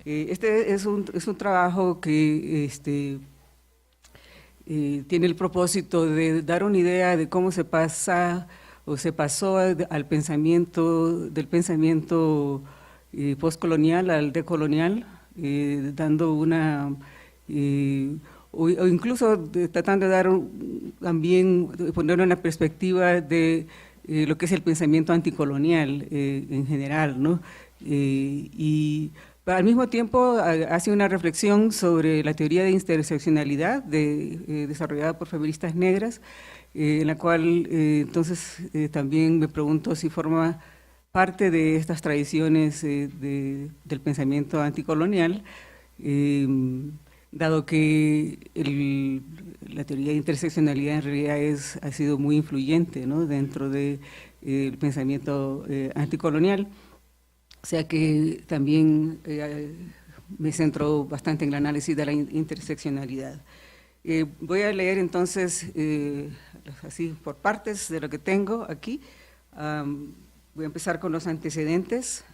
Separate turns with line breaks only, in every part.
Este es un trabajo que tiene el propósito de dar una idea de cómo se pasa o se pasó al pensamiento, del pensamiento postcolonial al decolonial, dando una, o incluso tratando de dar también, ponerlo en la perspectiva de lo que es el pensamiento anticolonial en general, ¿no? Y al mismo tiempo hace una reflexión sobre la teoría de interseccionalidad desarrollada por feministas negras, en la cual entonces también me pregunto si forma parte de estas tradiciones del pensamiento anticolonial, dado que la teoría de interseccionalidad en realidad ha sido muy influyente, ¿no?, dentro del pensamiento anticolonial. O sea que también me centro bastante en el análisis de la interseccionalidad. Voy a leer entonces, así por partes de lo que tengo aquí. Voy a empezar con los antecedentes.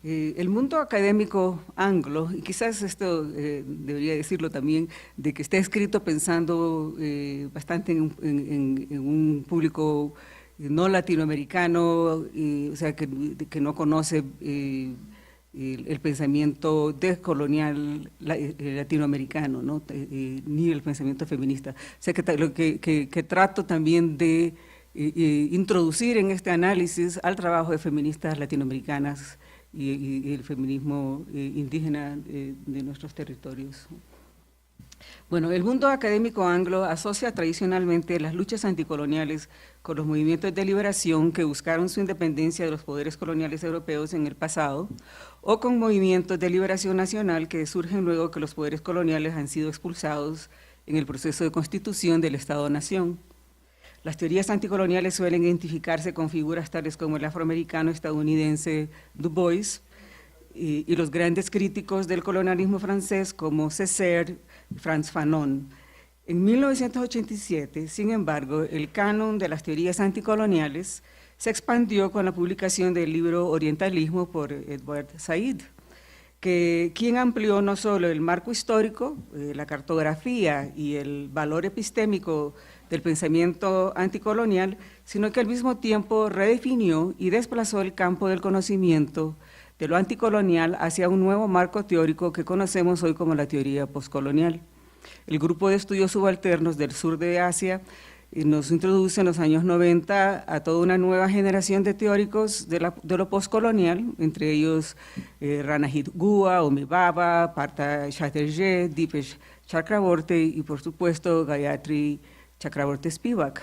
El mundo académico anglo, y quizás esto debería decirlo también, de que está escrito pensando bastante en un público no latinoamericano, o sea, que no conoce el pensamiento descolonial latinoamericano, ¿no? Ni el pensamiento feminista. O sea, que trato también de introducir en este análisis al trabajo de feministas latinoamericanas y el feminismo indígena de nuestros territorios. Bueno, el mundo académico anglo asocia tradicionalmente las luchas anticoloniales con los movimientos de liberación que buscaron su independencia de los poderes coloniales europeos en el pasado, o con movimientos de liberación nacional que surgen luego que los poderes coloniales han sido expulsados en el proceso de constitución del Estado-Nación. Las teorías anticoloniales suelen identificarse con figuras tales como el afroamericano estadounidense Du Bois y los grandes críticos del colonialismo francés como Césaire y Frantz Fanon. En 1987, sin embargo, el canon de las teorías anticoloniales se expandió con la publicación del libro Orientalismo por Edward Said, quien amplió no solo el marco histórico, la cartografía y el valor epistémico del pensamiento anticolonial, sino que al mismo tiempo redefinió y desplazó el campo del conocimiento de lo anticolonial hacia un nuevo marco teórico que conocemos hoy como la teoría postcolonial. El grupo de estudios subalternos del sur de Asia nos introduce en los años 90 a toda una nueva generación de teóricos de lo postcolonial, entre ellos Ranajit Guha, Homi Bhabha, Partha Chatterjee, Dipesh Chakraborty y por supuesto Gayatri Chakraborty Spivak.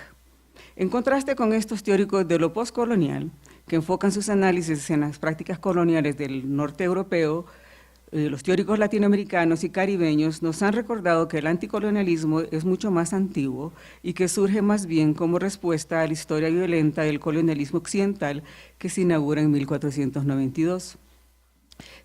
En contraste con estos teóricos de lo postcolonial, que enfocan sus análisis en las prácticas coloniales del norte europeo, los teóricos latinoamericanos y caribeños nos han recordado que el anticolonialismo es mucho más antiguo y que surge más bien como respuesta a la historia violenta del colonialismo occidental que se inaugura en 1492.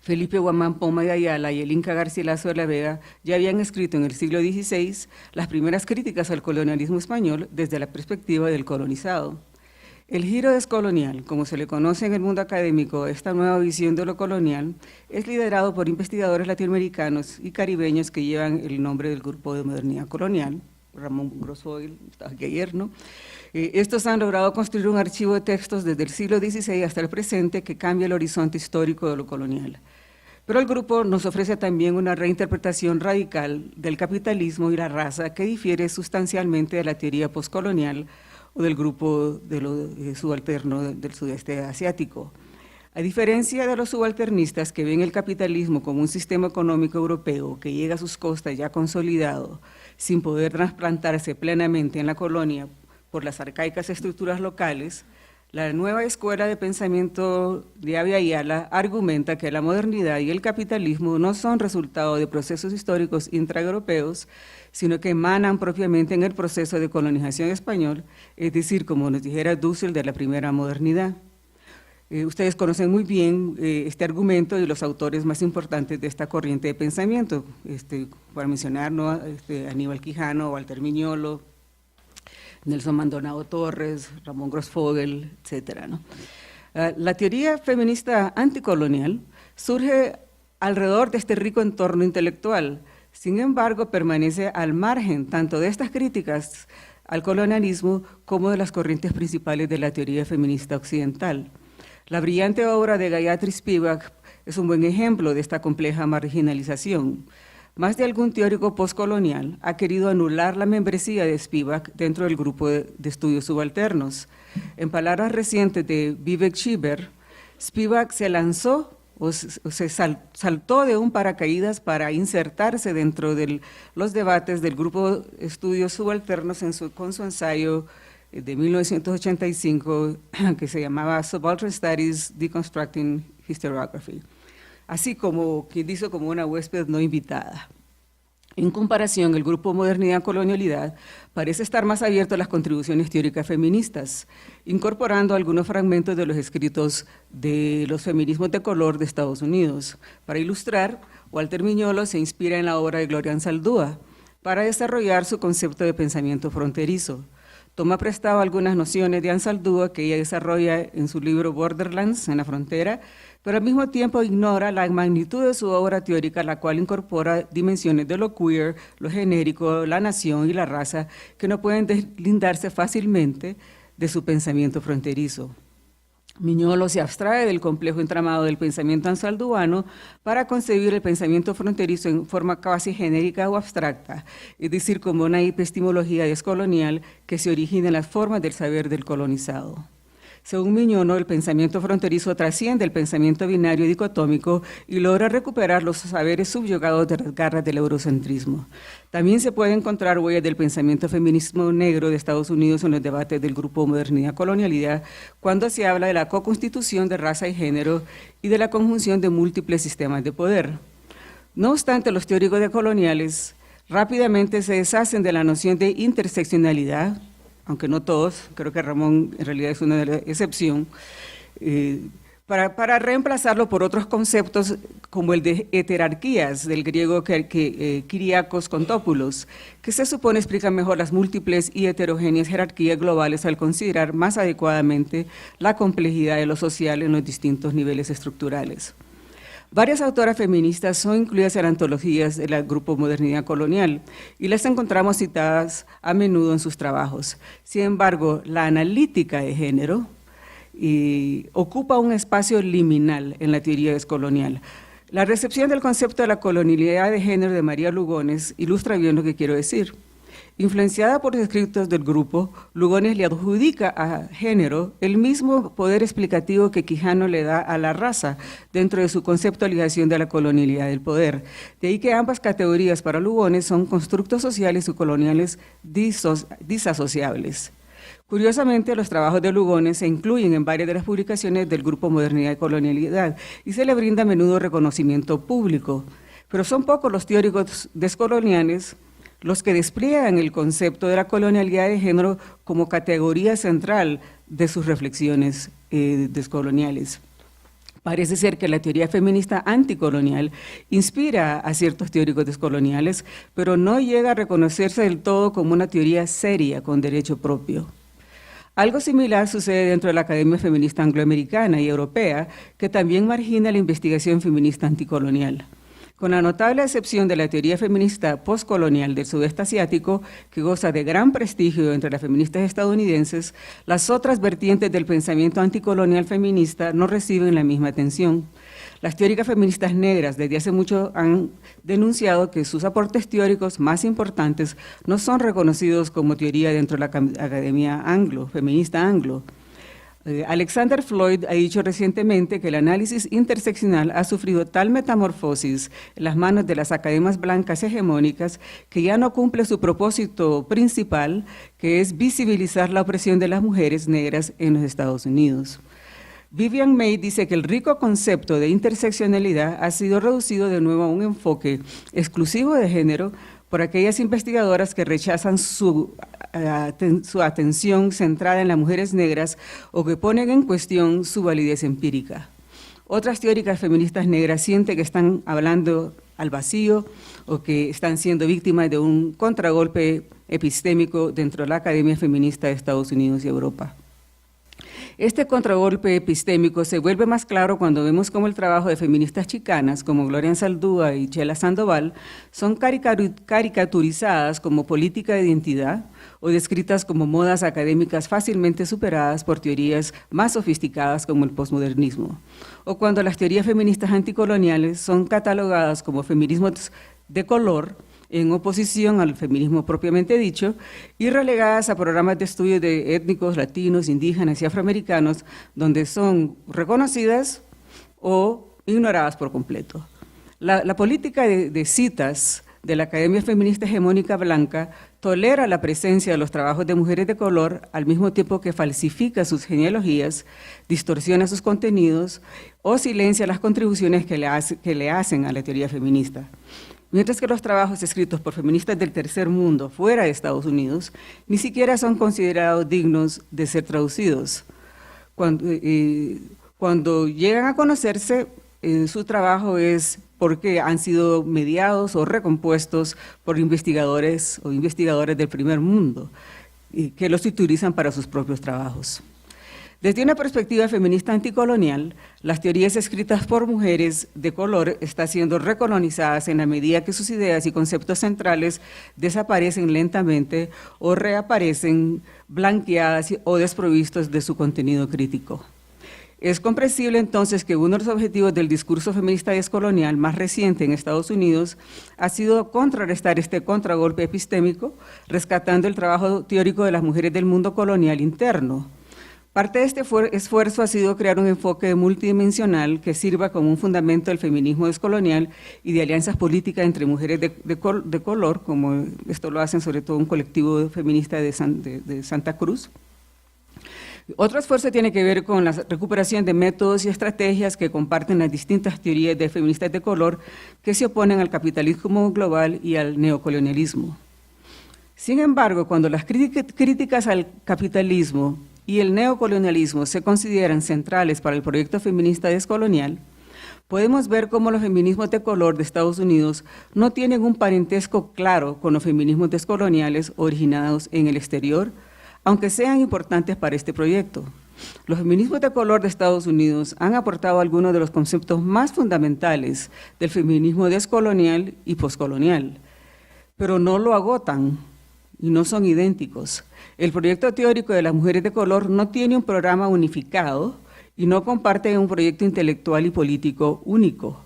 Felipe Guamán Poma de Ayala y el Inca Garcilaso de la Vega ya habían escrito en el siglo XVI las primeras críticas al colonialismo español desde la perspectiva del colonizado. El giro descolonial, como se le conoce en el mundo académico, esta nueva visión de lo colonial, es liderado por investigadores latinoamericanos y caribeños que llevan el nombre del Grupo de Modernidad Colonial, Ramón Grosfoil, aquí ayer, ¿no? Estos han logrado construir un archivo de textos desde el siglo XVI hasta el presente que cambia el horizonte histórico de lo colonial. Pero el grupo nos ofrece también una reinterpretación radical del capitalismo y la raza que difiere sustancialmente de la teoría postcolonial o del grupo de lo subalterno del sudeste asiático. A diferencia de los subalternistas que ven el capitalismo como un sistema económico europeo que llega a sus costas ya consolidado, sin poder trasplantarse plenamente en la colonia por las arcaicas estructuras locales, la nueva escuela de pensamiento de Abya Yala argumenta que la modernidad y el capitalismo no son resultado de procesos históricos intraeuropeos, sino que emanan propiamente en el proceso de colonización español, es decir, como nos dijera Dussel, de la primera modernidad. Ustedes conocen muy bien este argumento y los autores más importantes de esta corriente de pensamiento, para mencionar, ¿no?, Aníbal Quijano, Walter Miñolo, Nelson Maldonado Torres, Ramón Grossfogel, etc., ¿no? La teoría feminista anticolonial surge alrededor de este rico entorno intelectual. Sin embargo, permanece al margen tanto de estas críticas al colonialismo como de las corrientes principales de la teoría feminista occidental. La brillante obra de Gayatri Spivak es un buen ejemplo de esta compleja marginalización. Más de algún teórico postcolonial ha querido anular la membresía de Spivak dentro del grupo de estudios subalternos. En palabras recientes de Vivek Shiver, Spivak se lanzó saltó de un paracaídas para insertarse dentro de los debates del grupo de estudios subalternos con su ensayo de 1985 que se llamaba Subaltern Studies Deconstructing Historiography, así como quien hizo como una huésped no invitada. En comparación, el grupo Modernidad-Colonialidad parece estar más abierto a las contribuciones teóricas feministas, incorporando algunos fragmentos de los escritos de los feminismos de color de Estados Unidos. Para ilustrar, Walter Miñolo se inspira en la obra de Gloria Anzaldúa para desarrollar su concepto de pensamiento fronterizo. Toma prestado algunas nociones de Anzaldúa que ella desarrolla en su libro Borderlands, en la frontera, pero al mismo tiempo ignora la magnitud de su obra teórica, la cual incorpora dimensiones de lo queer, lo genérico, la nación y la raza, que no pueden deslindarse fácilmente de su pensamiento fronterizo. Miñolo se abstrae del complejo entramado del pensamiento anzalduano para concebir el pensamiento fronterizo en forma casi genérica o abstracta, es decir, como una epistemología descolonial que se origina en las formas del saber del colonizado. Según Miñolo, el pensamiento fronterizo trasciende el pensamiento binario y dicotómico y logra recuperar los saberes subyugados de las garras del eurocentrismo. También se puede encontrar huellas del pensamiento feminismo negro de Estados Unidos en los debates del grupo Modernidad-Colonialidad, cuando se habla de la co-constitución de raza y género y de la conjunción de múltiples sistemas de poder. No obstante, los teóricos decoloniales rápidamente se deshacen de la noción de interseccionalidad, aunque no todos, creo que Ramón en realidad es una excepción, para reemplazarlo por otros conceptos como el de heterarquías, del griego Kyriakos Kontopoulos, que se supone explica mejor las múltiples y heterogéneas jerarquías globales al considerar más adecuadamente la complejidad de lo social en los distintos niveles estructurales. Varias autoras feministas son incluidas en antologías del grupo Modernidad Colonial y las encontramos citadas a menudo en sus trabajos. Sin embargo, la analítica de género ocupa un espacio liminal en la teoría descolonial. La recepción del concepto de la colonialidad de género de María Lugones ilustra bien lo que quiero decir. Influenciada por los escritos del grupo, Lugones le adjudica a género el mismo poder explicativo que Quijano le da a la raza dentro de su conceptualización de la colonialidad del poder. De ahí que ambas categorías para Lugones son constructos sociales y coloniales disasociables. Curiosamente, los trabajos de Lugones se incluyen en varias de las publicaciones del grupo Modernidad y Colonialidad y se le brinda a menudo reconocimiento público, pero son pocos los teóricos descoloniales los que despliegan el concepto de la colonialidad de género como categoría central de sus reflexiones descoloniales. Parece ser que la teoría feminista anticolonial inspira a ciertos teóricos descoloniales, pero no llega a reconocerse del todo como una teoría seria con derecho propio. Algo similar sucede dentro de la Academia Feminista Angloamericana y Europea, que también margina la investigación feminista anticolonial. Con la notable excepción de la teoría feminista postcolonial del sudeste asiático, que goza de gran prestigio entre las feministas estadounidenses, las otras vertientes del pensamiento anticolonial feminista no reciben la misma atención. Las teóricas feministas negras desde hace mucho han denunciado que sus aportes teóricos más importantes no son reconocidos como teoría dentro de la Academia feminista anglo. Alexander Floyd ha dicho recientemente que el análisis interseccional ha sufrido tal metamorfosis en las manos de las academias blancas hegemónicas que ya no cumple su propósito principal, que es visibilizar la opresión de las mujeres negras en los Estados Unidos. Vivian May dice que el rico concepto de interseccionalidad ha sido reducido de nuevo a un enfoque exclusivo de género por aquellas investigadoras que rechazan su atención centrada en las mujeres negras o que ponen en cuestión su validez empírica. Otras teóricas feministas negras sienten que están hablando al vacío o que están siendo víctimas de un contragolpe epistémico dentro de la Academia Feminista de Estados Unidos y Europa. Este contragolpe epistémico se vuelve más claro cuando vemos cómo el trabajo de feministas chicanas como Gloria Anzaldúa y Chela Sandoval son caricaturizadas como política de identidad o descritas como modas académicas fácilmente superadas por teorías más sofisticadas como el posmodernismo, o cuando las teorías feministas anticoloniales son catalogadas como feminismos de color, en oposición al feminismo propiamente dicho, y relegadas a programas de estudio de étnicos, latinos, indígenas y afroamericanos, donde son reconocidas o ignoradas por completo. La política de citas de la Academia Feminista Hegemónica Blanca tolera la presencia de los trabajos de mujeres de color al mismo tiempo que falsifica sus genealogías, distorsiona sus contenidos o silencia las contribuciones que le hacen a la teoría feminista. Mientras que los trabajos escritos por feministas del tercer mundo fuera de Estados Unidos ni siquiera son considerados dignos de ser traducidos. Cuando llegan a conocerse, su trabajo es porque han sido mediados o recompuestos por investigadores o investigadoras del primer mundo, que los utilizan para sus propios trabajos. Desde una perspectiva feminista anticolonial, las teorías escritas por mujeres de color están siendo recolonizadas en la medida que sus ideas y conceptos centrales desaparecen lentamente o reaparecen blanqueadas o desprovistos de su contenido crítico. Es comprensible entonces que uno de los objetivos del discurso feminista descolonial más reciente en Estados Unidos ha sido contrarrestar este contragolpe epistémico, rescatando el trabajo teórico de las mujeres del mundo colonial interno. Parte de este esfuerzo ha sido crear un enfoque multidimensional que sirva como un fundamento del feminismo descolonial y de alianzas políticas entre mujeres de color, como esto lo hacen sobre todo un colectivo feminista de Santa Cruz. Otro esfuerzo tiene que ver con la recuperación de métodos y estrategias que comparten las distintas teorías de feministas de color que se oponen al capitalismo global y al neocolonialismo. Sin embargo, cuando las críticas al capitalismo y el neocolonialismo se consideran centrales para el proyecto feminista descolonial, podemos ver cómo los feminismos de color de Estados Unidos no tienen un parentesco claro con los feminismos descoloniales originados en el exterior, aunque sean importantes para este proyecto. Los feminismos de color de Estados Unidos han aportado algunos de los conceptos más fundamentales del feminismo descolonial y poscolonial, pero no lo agotan y no son idénticos. El proyecto teórico de las mujeres de color no tiene un programa unificado y no comparte un proyecto intelectual y político único.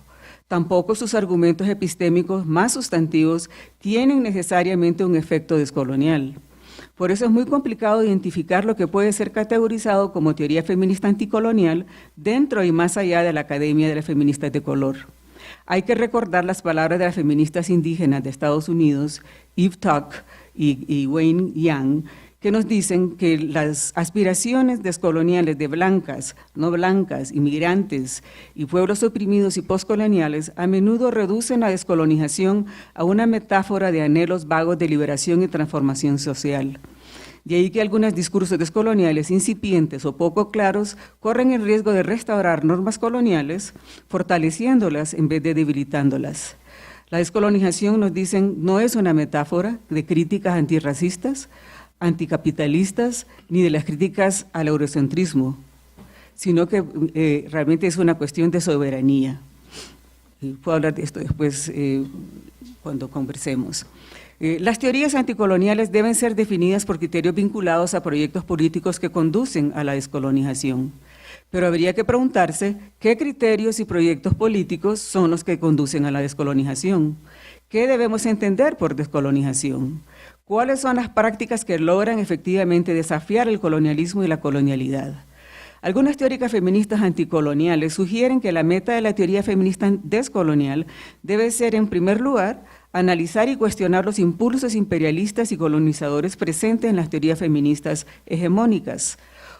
Tampoco sus argumentos epistémicos más sustantivos tienen necesariamente un efecto descolonial. Por eso es muy complicado identificar lo que puede ser categorizado como teoría feminista anticolonial dentro y más allá de la Academia de las Feministas de Color. Hay que recordar las palabras de las feministas indígenas de Estados Unidos, Eve Tuck y Wayne Young, que nos dicen que las aspiraciones descoloniales de blancas, no blancas, inmigrantes y pueblos oprimidos y postcoloniales a menudo reducen la descolonización a una metáfora de anhelos vagos de liberación y transformación social. De ahí que algunos discursos descoloniales incipientes o poco claros corren el riesgo de restaurar normas coloniales, fortaleciéndolas en vez de debilitándolas. La descolonización, nos dicen, no es una metáfora de críticas antirracistas, anticapitalistas, ni de las críticas al eurocentrismo, sino que realmente es una cuestión de soberanía. Puedo hablar de esto después cuando conversemos. Las teorías anticoloniales deben ser definidas por criterios vinculados a proyectos políticos que conducen a la descolonización. Pero habría que preguntarse qué criterios y proyectos políticos son los que conducen a la descolonización. ¿Qué debemos entender por descolonización? ¿Cuáles son las prácticas que logran efectivamente desafiar el colonialismo y la colonialidad? Algunas teóricas feministas anticoloniales sugieren que la meta de la teoría feminista descolonial debe ser, en primer lugar, analizar y cuestionar los impulsos imperialistas y colonizadores presentes en las teorías feministas hegemónicas.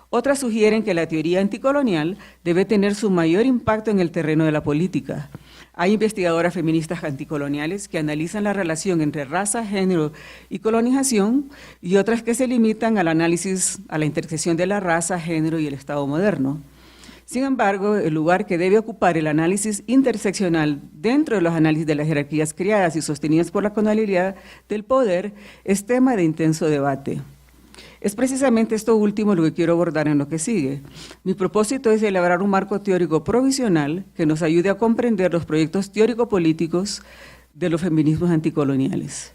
Otras sugieren que la teoría anticolonial debe tener su mayor impacto en el terreno de la política. Hay investigadoras feministas anticoloniales que analizan la relación entre raza, género y colonización, y otras que se limitan al análisis a la intersección de la raza, género y el Estado moderno. Sin embargo, el lugar que debe ocupar el análisis interseccional dentro de los análisis de las jerarquías creadas y sostenidas por la colonialidad del poder es tema de intenso debate. Es precisamente esto último lo que quiero abordar en lo que sigue. Mi propósito es elaborar un marco teórico provisional que nos ayude a comprender los proyectos teórico-políticos de los feminismos anticoloniales.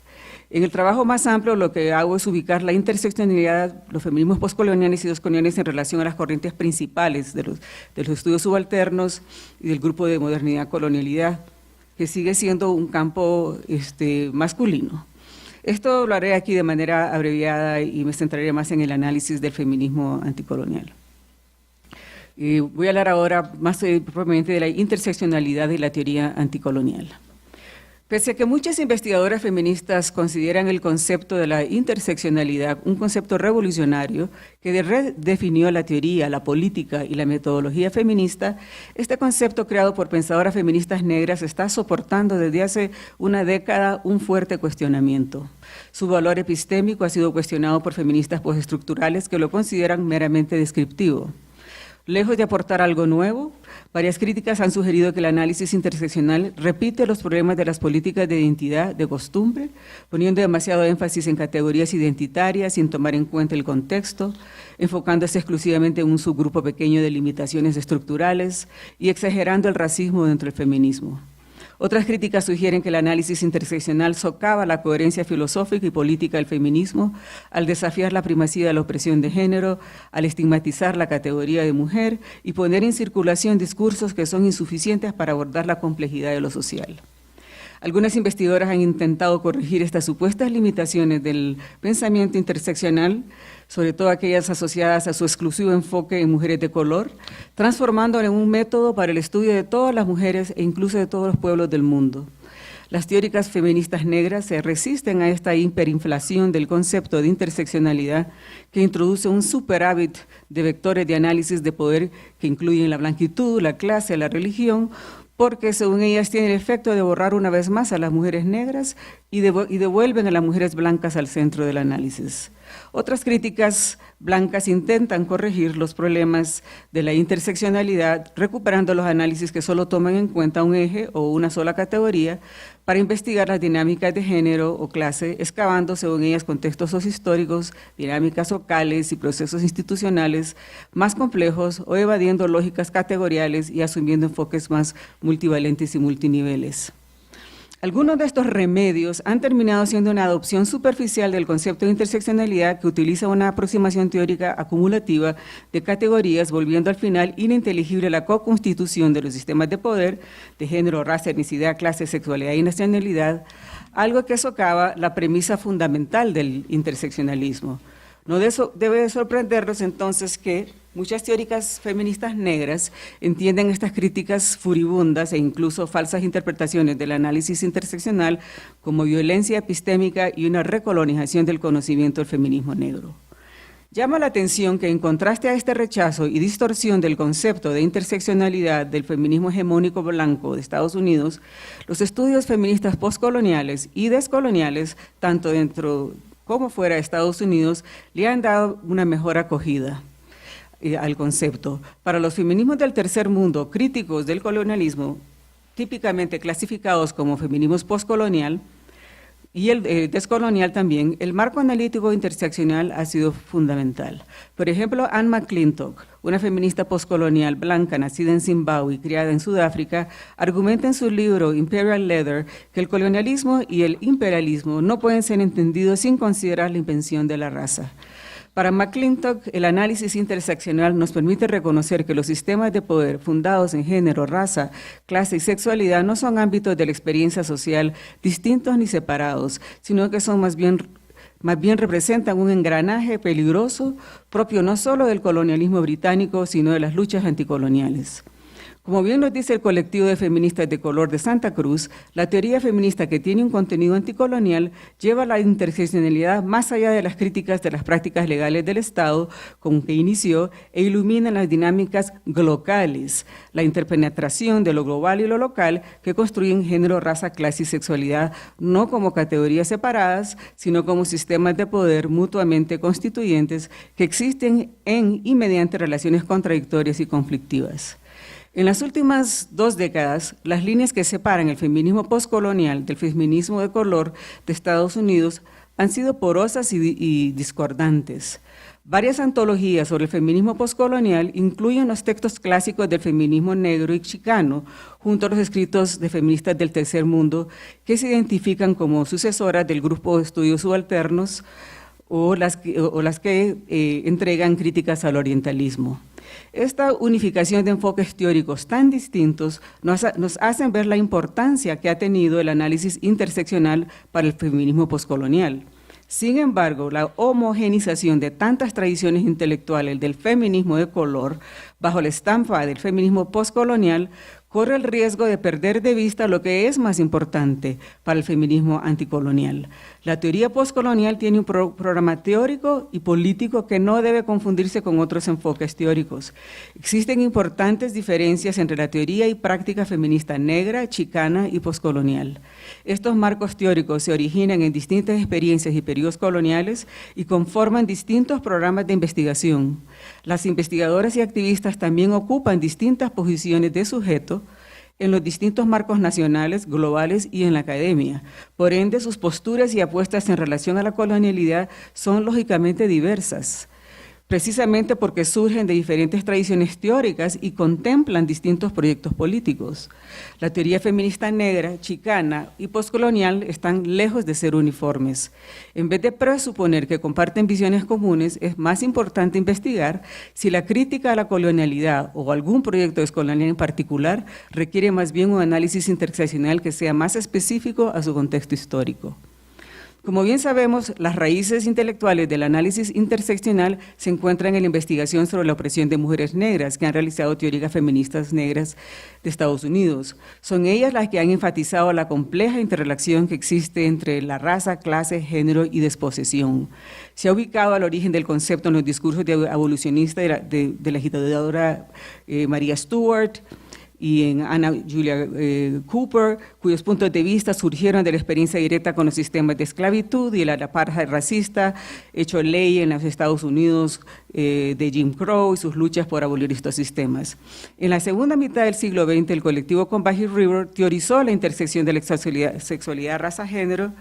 En el trabajo más amplio lo que hago es ubicar la interseccionalidad, los feminismos postcoloniales y descoloniales en relación a las corrientes principales de los estudios subalternos y del grupo de modernidad-colonialidad, que sigue siendo un campo masculino. Esto lo haré aquí de manera abreviada y me centraré más en el análisis del feminismo anticolonial. Voy a hablar ahora más propiamente de la interseccionalidad y la teoría anticolonial. Pese a que muchas investigadoras feministas consideran el concepto de la interseccionalidad un concepto revolucionario que redefinió la teoría, la política y la metodología feminista, este concepto creado por pensadoras feministas negras está soportando desde hace una década un fuerte cuestionamiento. Su valor epistémico ha sido cuestionado por feministas postestructurales que lo consideran meramente descriptivo. Lejos de aportar algo nuevo, varias críticas han sugerido que el análisis interseccional repite los problemas de las políticas de identidad de costumbre, poniendo demasiado énfasis en categorías identitarias sin tomar en cuenta el contexto, enfocándose exclusivamente en un subgrupo pequeño de limitaciones estructurales y exagerando el racismo dentro del feminismo. Otras críticas sugieren que el análisis interseccional socava la coherencia filosófica y política del feminismo al desafiar la primacía de la opresión de género, al estigmatizar la categoría de mujer y poner en circulación discursos que son insuficientes para abordar la complejidad de lo social. Algunas investigadoras han intentado corregir estas supuestas limitaciones del pensamiento interseccional, sobre todo aquellas asociadas a su exclusivo enfoque en mujeres de color, transformándolo en un método para el estudio de todas las mujeres e incluso de todos los pueblos del mundo. Las teóricas feministas negras se resisten a esta hiperinflación del concepto de interseccionalidad que introduce un superávit de vectores de análisis de poder que incluyen la blanquitud, la clase, la religión, porque según ellas tiene el efecto de borrar una vez más a las mujeres negras y devuelven a las mujeres blancas al centro del análisis. Otras críticas blancas intentan corregir los problemas de la interseccionalidad, recuperando los análisis que solo toman en cuenta un eje o una sola categoría para investigar las dinámicas de género o clase, excavando según ellas contextos sociohistóricos, dinámicas locales y procesos institucionales más complejos o evadiendo lógicas categoriales y asumiendo enfoques más multivalentes y multiniveles. Algunos de estos remedios han terminado siendo una adopción superficial del concepto de interseccionalidad que utiliza una aproximación teórica acumulativa de categorías, volviendo al final ininteligible la co-constitución de los sistemas de poder, de género, raza, etnicidad, clase, sexualidad y nacionalidad, algo que socava la premisa fundamental del interseccionalismo. No debe sorprendernos entonces que muchas teóricas feministas negras entienden estas críticas furibundas e incluso falsas interpretaciones del análisis interseccional como violencia epistémica y una recolonización del conocimiento del feminismo negro. Llama la atención que en contraste a este rechazo y distorsión del concepto de interseccionalidad del feminismo hegemónico blanco de Estados Unidos, los estudios feministas postcoloniales y descoloniales, tanto dentro como fuera de Estados Unidos, le han dado una mejor acogida al concepto. Para los feminismos del tercer mundo, críticos del colonialismo, típicamente clasificados como feminismos postcolonial, y el descolonial también, el marco analítico interseccional ha sido fundamental. Por ejemplo, Anne McClintock, una feminista postcolonial blanca nacida en Zimbabue y criada en Sudáfrica, argumenta en su libro Imperial Leather que el colonialismo y el imperialismo no pueden ser entendidos sin considerar la invención de la raza. Para McClintock, el análisis interseccional nos permite reconocer que los sistemas de poder fundados en género, raza, clase y sexualidad no son ámbitos de la experiencia social distintos ni separados, sino que son más bien representan un engranaje peligroso propio no solo del colonialismo británico, sino de las luchas anticoloniales. Como bien nos dice el colectivo de feministas de color de Santa Cruz, la teoría feminista que tiene un contenido anticolonial lleva la interseccionalidad más allá de las críticas de las prácticas legales del Estado con que inició e ilumina las dinámicas glocales, la interpenetración de lo global y lo local que construyen género, raza, clase y sexualidad, no como categorías separadas, sino como sistemas de poder mutuamente constituyentes que existen en y mediante relaciones contradictorias y conflictivas. En las últimas 2 décadas, las líneas que separan el feminismo postcolonial del feminismo de color de Estados Unidos han sido porosas y discordantes. Varias antologías sobre el feminismo postcolonial incluyen los textos clásicos del feminismo negro y chicano, junto a los escritos de feministas del tercer mundo, que se identifican como sucesoras del grupo de estudios subalternos o las que entregan críticas al orientalismo. Esta unificación de enfoques teóricos tan distintos nos hacen ver la importancia que ha tenido el análisis interseccional para el feminismo postcolonial. Sin embargo, la homogenización de tantas tradiciones intelectuales del feminismo de color bajo la estampa del feminismo postcolonial corre el riesgo de perder de vista lo que es más importante para el feminismo anticolonial. La teoría postcolonial tiene un programa teórico y político que no debe confundirse con otros enfoques teóricos. Existen importantes diferencias entre la teoría y práctica feminista negra, chicana y postcolonial. Estos marcos teóricos se originan en distintas experiencias y periodos coloniales y conforman distintos programas de investigación. Las investigadoras y activistas también ocupan distintas posiciones de sujeto en los distintos marcos nacionales, globales y en la academia. Por ende, sus posturas y apuestas en relación a la colonialidad son lógicamente diversas, precisamente porque surgen de diferentes tradiciones teóricas y contemplan distintos proyectos políticos. La teoría feminista negra, chicana y postcolonial están lejos de ser uniformes. En vez de presuponer que comparten visiones comunes, es más importante investigar si la crítica a la colonialidad o algún proyecto descolonial en particular requiere más bien un análisis interseccional que sea más específico a su contexto histórico. Como bien sabemos, las raíces intelectuales del análisis interseccional se encuentran en la investigación sobre la opresión de mujeres negras que han realizado teóricas feministas negras de Estados Unidos. Son ellas las que han enfatizado la compleja interrelación que existe entre la raza, clase, género y desposesión. Se ha ubicado al origen del concepto en los discursos de abolicionista de la agitadora María Stuart, y en Anna Julia Cooper, cuyos puntos de vista surgieron de la experiencia directa con los sistemas de esclavitud y el apartheid racista, hecho ley en los Estados Unidos de Jim Crow y sus luchas por abolir estos sistemas. En la segunda mitad del siglo XX, el colectivo Combahee River teorizó la intersección de la sexualidad, raza, género,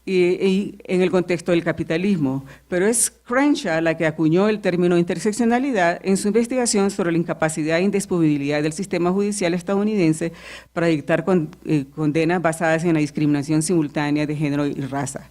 y en el contexto del capitalismo, pero es Crenshaw la que acuñó el término interseccionalidad en su investigación sobre la incapacidad e indisponibilidad del sistema judicial estadounidense para dictar condenas basadas en la discriminación simultánea de género y raza.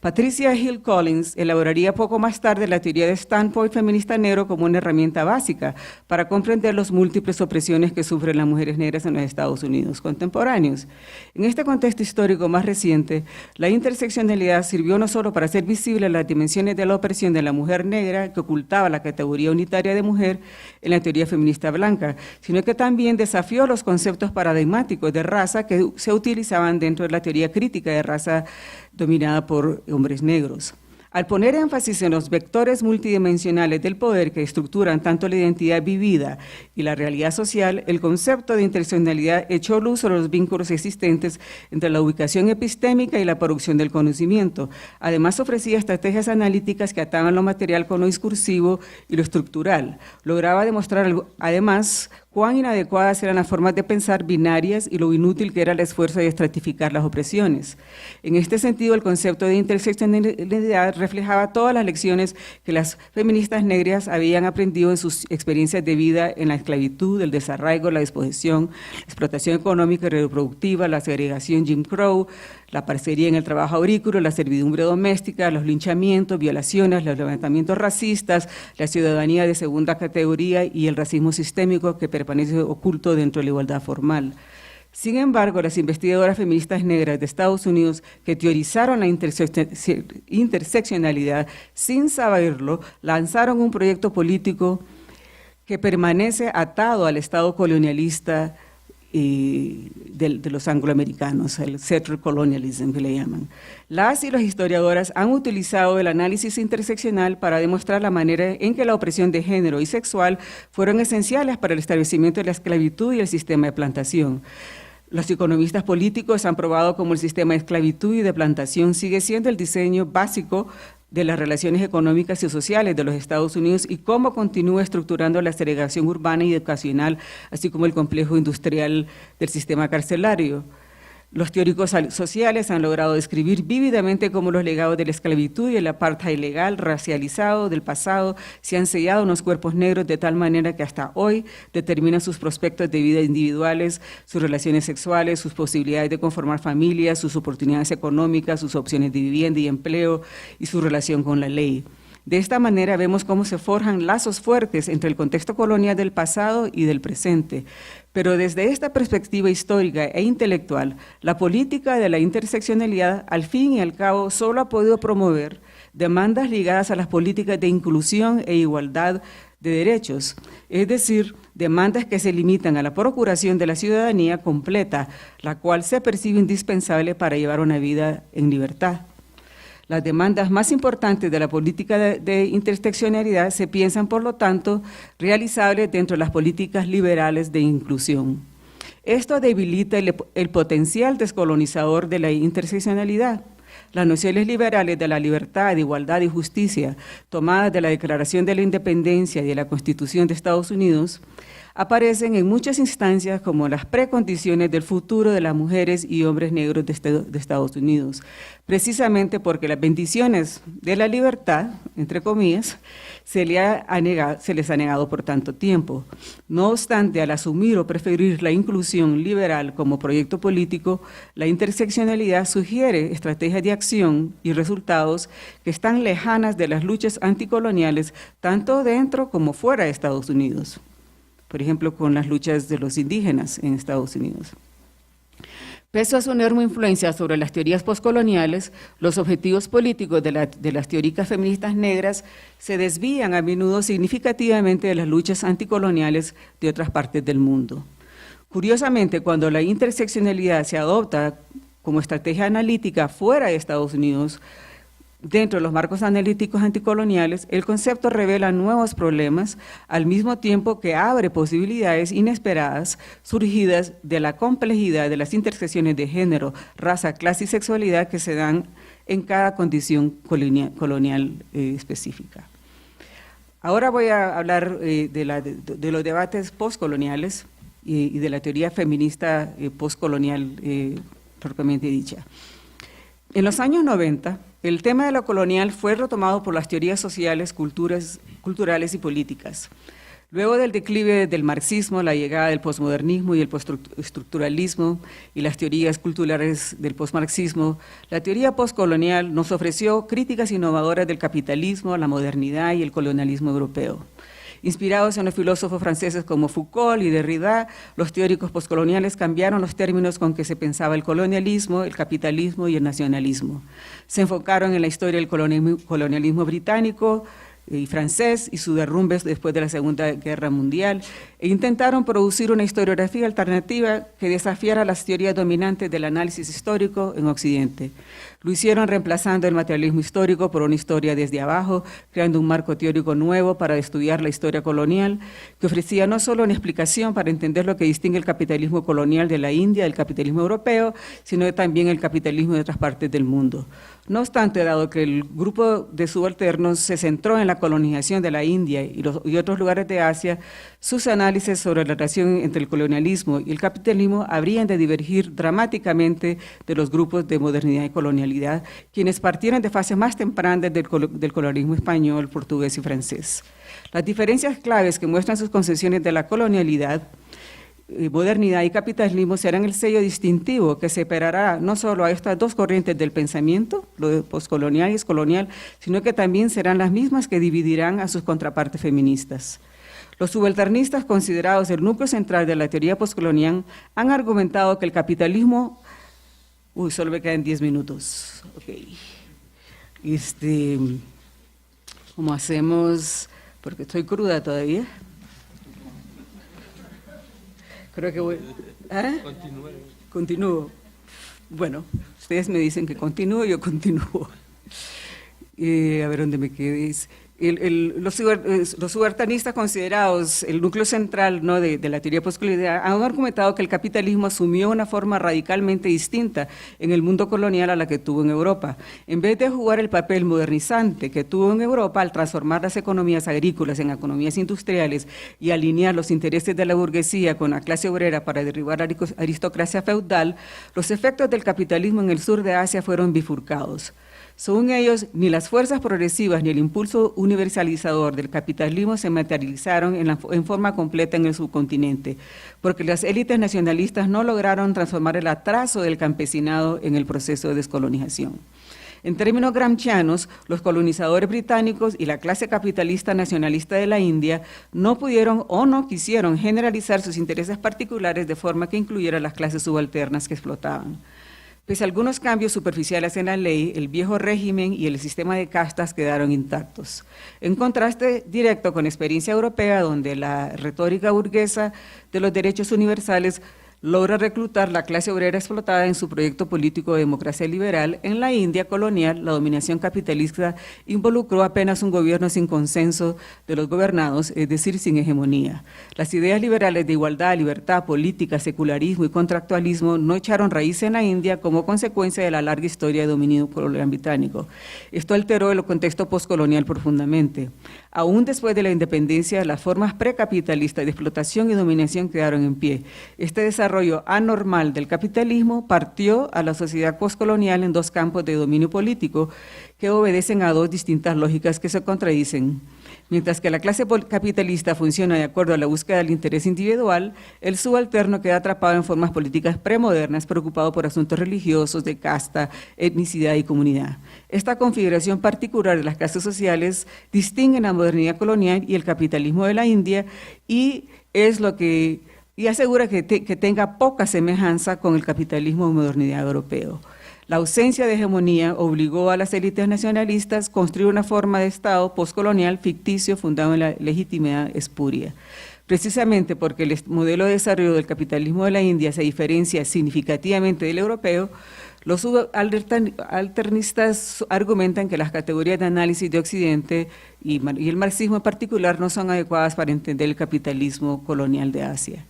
Patricia Hill Collins elaboraría poco más tarde la teoría de standpoint feminista negro como una herramienta básica para comprender las múltiples opresiones que sufren las mujeres negras en los Estados Unidos contemporáneos. En este contexto histórico más reciente, la interseccionalidad sirvió no solo para hacer visibles las dimensiones de la opresión de la mujer negra que ocultaba la categoría unitaria de mujer en la teoría feminista blanca, sino que también desafió los conceptos paradigmáticos de raza que se utilizaban dentro de la teoría crítica de raza dominada por hombres negros. Al poner énfasis en los vectores multidimensionales del poder que estructuran tanto la identidad vivida y la realidad social, el concepto de interseccionalidad echó luz sobre los vínculos existentes entre la ubicación epistémica y la producción del conocimiento. Además, ofrecía estrategias analíticas que ataban lo material con lo discursivo y lo estructural. Lograba demostrar, además, cuán inadecuadas eran las formas de pensar binarias y lo inútil que era el esfuerzo de estratificar las opresiones. En este sentido, el concepto de interseccionalidad reflejaba todas las lecciones que las feministas negras habían aprendido en sus experiencias de vida en la esclavitud, el desarraigo, la desposesión, la explotación económica y reproductiva, la segregación Jim Crow, la parcería en el trabajo agrícola, la servidumbre doméstica, los linchamientos, violaciones, los levantamientos racistas, la ciudadanía de segunda categoría y el racismo sistémico que permanece oculto dentro de la igualdad formal. Sin embargo, las investigadoras feministas negras de Estados Unidos que teorizaron la interseccionalidad sin saberlo, lanzaron un proyecto político que permanece atado al Estado colonialista de los angloamericanos, el settler colonialism que le llaman. Las y los historiadoras han utilizado el análisis interseccional para demostrar la manera en que la opresión de género y sexual fueron esenciales para el establecimiento de la esclavitud y el sistema de plantación. Los economistas políticos han probado cómo el sistema de esclavitud y de plantación sigue siendo el diseño básico de las relaciones económicas y sociales de los Estados Unidos y cómo continúa estructurando la segregación urbana y educacional, así como el complejo industrial del sistema carcelario. Los teóricos sociales han logrado describir vívidamente cómo los legados de la esclavitud y el apartheid ilegal, racializado del pasado, se han sellado en los cuerpos negros de tal manera que hasta hoy determinan sus prospectos de vida individuales, sus relaciones sexuales, sus posibilidades de conformar familias, sus oportunidades económicas, sus opciones de vivienda y empleo y su relación con la ley. De esta manera vemos cómo se forjan lazos fuertes entre el contexto colonial del pasado y del presente. Pero desde esta perspectiva histórica e intelectual, la política de la interseccionalidad, al fin y al cabo, solo ha podido promover demandas ligadas a las políticas de inclusión e igualdad de derechos, es decir, demandas que se limitan a la procuración de la ciudadanía completa, la cual se percibe indispensable para llevar una vida en libertad. Las demandas más importantes de la política de interseccionalidad se piensan, por lo tanto, realizables dentro de las políticas liberales de inclusión. Esto debilita el potencial descolonizador de la interseccionalidad. Las nociones liberales de la libertad, igualdad y justicia, tomadas de la Declaración de la Independencia y de la Constitución de Estados Unidos, aparecen en muchas instancias como las precondiciones del futuro de las mujeres y hombres negros de Estados Unidos, precisamente porque las bendiciones de la libertad, entre comillas, se les ha negado por tanto tiempo. No obstante, al asumir o preferir la inclusión liberal como proyecto político, la interseccionalidad sugiere estrategias de acción y resultados que están lejanas de las luchas anticoloniales, tanto dentro como fuera de Estados Unidos. Por ejemplo, con las luchas de los indígenas en Estados Unidos. Pese a su enorme influencia sobre las teorías postcoloniales, los objetivos políticos de las teóricas feministas negras se desvían a menudo significativamente de las luchas anticoloniales de otras partes del mundo. Curiosamente, cuando la interseccionalidad se adopta como estrategia analítica fuera de Estados Unidos, dentro de los marcos analíticos anticoloniales, el concepto revela nuevos problemas, al mismo tiempo que abre posibilidades inesperadas surgidas de la complejidad de las intersecciones de género, raza, clase y sexualidad que se dan en cada condición colonial específica. Ahora voy a hablar de los debates postcoloniales y de la teoría feminista postcolonial propiamente dicha. En los años 90, el tema de lo colonial fue retomado por las teorías sociales, culturales y políticas. Luego del declive del marxismo, la llegada del posmodernismo y el postestructuralismo y las teorías culturales del posmarxismo, la teoría postcolonial nos ofreció críticas innovadoras del capitalismo, la modernidad y el colonialismo europeo. Inspirados en los filósofos franceses como Foucault y Derrida, los teóricos postcoloniales cambiaron los términos con que se pensaba el colonialismo, el capitalismo y el nacionalismo. Se enfocaron en la historia del colonialismo británico y francés y su derrumbe después de la Segunda Guerra Mundial, e intentaron producir una historiografía alternativa que desafiara las teorías dominantes del análisis histórico en Occidente. Lo hicieron reemplazando el materialismo histórico por una historia desde abajo, creando un marco teórico nuevo para estudiar la historia colonial, que ofrecía no solo una explicación para entender lo que distingue el capitalismo colonial de la India del capitalismo europeo, sino también el capitalismo de otras partes del mundo. No obstante, dado que el grupo de subalternos se centró en la colonización de la India y otros lugares de Asia, sus análisis sobre la relación entre el colonialismo y el capitalismo habrían de divergir dramáticamente de los grupos de modernidad y colonialidad, quienes partieron de fases más tempranas del colonialismo español, portugués y francés. Las diferencias claves que muestran sus concepciones de la colonialidad, modernidad y capitalismo serán el sello distintivo que separará no solo a estas dos corrientes del pensamiento, lo de postcolonial y colonial, sino que también serán las mismas que dividirán a sus contrapartes feministas. Los subalternistas, considerados el núcleo central de la teoría postcolonial, han argumentado que el capitalismo... solo me quedan 10 minutos. Okay. ¿Cómo hacemos? Porque estoy cruda todavía. Creo que voy... Continúo. Bueno, ustedes me dicen que continúo, yo continúo. A ver dónde me quedé. Los subalternistas considerados el núcleo central, ¿no?, de la teoría postcolonial han argumentado que el capitalismo asumió una forma radicalmente distinta en el mundo colonial a la que tuvo en Europa. En vez de jugar el papel modernizante que tuvo en Europa al transformar las economías agrícolas en economías industriales y alinear los intereses de la burguesía con la clase obrera para derribar la aristocracia feudal, los efectos del capitalismo en el sur de Asia fueron bifurcados. Según ellos, ni las fuerzas progresivas ni el impulso universalizador del capitalismo se materializaron en forma completa en el subcontinente, porque las élites nacionalistas no lograron transformar el atraso del campesinado en el proceso de descolonización. En términos gramscianos, los colonizadores británicos y la clase capitalista nacionalista de la India no pudieron o no quisieron generalizar sus intereses particulares de forma que incluyera las clases subalternas que explotaban. Pese a algunos cambios superficiales en la ley, el viejo régimen y el sistema de castas quedaron intactos. En contraste directo con la experiencia europea, donde la retórica burguesa de los derechos universales logra reclutar la clase obrera explotada en su proyecto político de democracia liberal, en la India colonial la dominación capitalista involucró apenas un gobierno sin consenso de los gobernados, es decir, sin hegemonía. Las ideas liberales de igualdad, libertad, política, secularismo y contractualismo no echaron raíz en la India como consecuencia de la larga historia de dominio colonial británico. Esto alteró el contexto postcolonial profundamente. Aún después de la independencia, las formas precapitalistas de explotación y dominación quedaron en pie. Este desarrollo anormal del capitalismo partió a la sociedad postcolonial en dos campos de dominio político que obedecen a dos distintas lógicas que se contradicen. Mientras que la clase capitalista funciona de acuerdo a la búsqueda del interés individual, el subalterno queda atrapado en formas políticas premodernas, preocupado por asuntos religiosos, de casta, etnicidad y comunidad. Esta configuración particular de las clases sociales distingue la modernidad colonial y el capitalismo de la India y asegura que tenga poca semejanza con el capitalismo de modernidad europeo. La ausencia de hegemonía obligó a las élites nacionalistas a construir una forma de Estado postcolonial ficticio fundado en la legitimidad espuria. Precisamente porque el modelo de desarrollo del capitalismo de la India se diferencia significativamente del europeo, los subalternistas argumentan que las categorías de análisis de Occidente y el marxismo en particular no son adecuadas para entender el capitalismo colonial de Asia.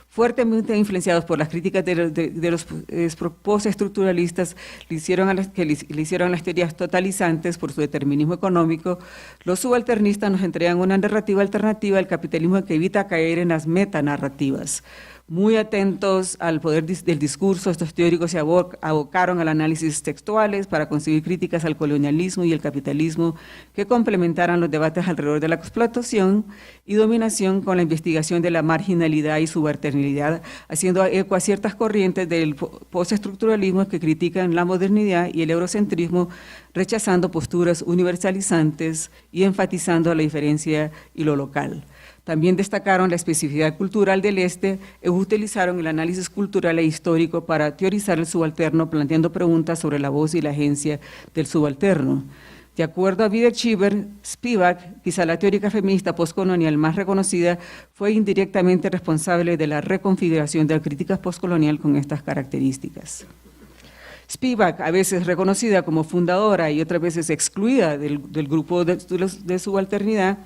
Fuertemente influenciados por las críticas de los postestructuralistas que le hicieron a las teorías totalizantes por su determinismo económico, los subalternistas nos entregan una narrativa alternativa al capitalismo que evita caer en las metanarrativas. Muy atentos al poder del discurso, estos teóricos se abocaron al análisis textuales para concebir críticas al colonialismo y el capitalismo que complementaran los debates alrededor de la explotación y dominación con la investigación de la marginalidad y subalternidad, haciendo eco a ciertas corrientes del postestructuralismo que critican la modernidad y el eurocentrismo, rechazando posturas universalizantes y enfatizando la diferencia y lo local. También destacaron la especificidad cultural del Este e utilizaron el análisis cultural e histórico para teorizar el subalterno, planteando preguntas sobre la voz y la agencia del subalterno. De acuerdo a Wiederschiber, Spivak, quizá la teórica feminista postcolonial más reconocida, fue indirectamente responsable de la reconfiguración de la crítica postcolonial con estas características. Spivak, a veces reconocida como fundadora y otras veces excluida del grupo de subalternidad,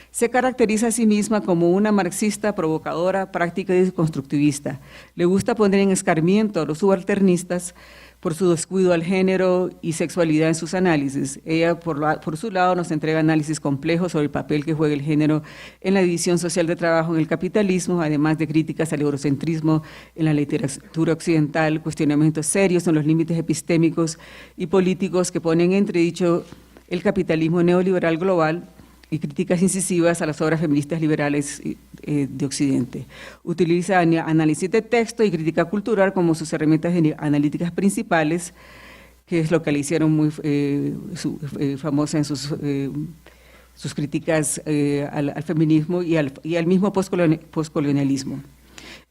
se caracteriza a sí misma como una marxista provocadora, práctica y constructivista. Le gusta poner en escarmiento a los subalternistas por su descuido al género y sexualidad en sus análisis. Ella, por su lado, nos entrega análisis complejos sobre el papel que juega el género en la división social de trabajo en el capitalismo, además de críticas al eurocentrismo en la literatura occidental, cuestionamientos serios en los límites epistémicos y políticos que ponen en entredicho el capitalismo neoliberal global, y críticas incisivas a las obras feministas liberales de Occidente. Utiliza análisis de texto y crítica cultural como sus herramientas analíticas principales, que es lo que le hicieron muy famosa en sus críticas al feminismo y al mismo postcolonialismo.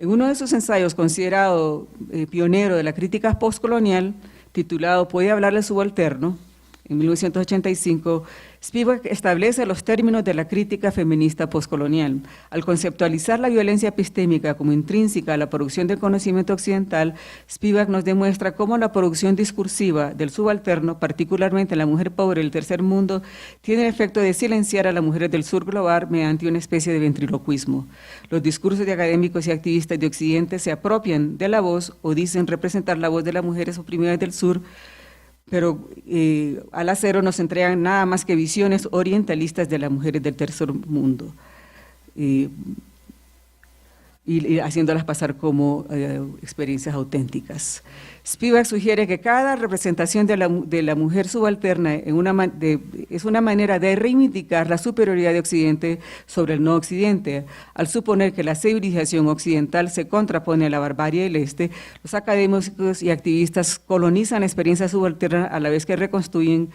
En uno de sus ensayos, considerado pionero de la crítica postcolonial, titulado «¿Puede hablar el subalterno?», en 1985, Spivak establece los términos de la crítica feminista postcolonial. Al conceptualizar la violencia epistémica como intrínseca a la producción del conocimiento occidental, Spivak nos demuestra cómo la producción discursiva del subalterno, particularmente la mujer pobre del tercer mundo, tiene el efecto de silenciar a las mujeres del sur global mediante una especie de ventriloquismo. Los discursos de académicos y activistas de Occidente se apropian de la voz o dicen representar la voz de las mujeres oprimidas del sur, pero al hacerlo nos entregan nada más que visiones orientalistas de las mujeres del tercer mundo, y haciéndolas pasar como experiencias auténticas. Spivak sugiere que cada representación de la mujer subalterna es una manera de reivindicar la superioridad de Occidente sobre el no Occidente. Al suponer que la civilización occidental se contrapone a la barbarie del Este, los académicos y activistas colonizan la experiencia subalterna a la vez que reconstituyen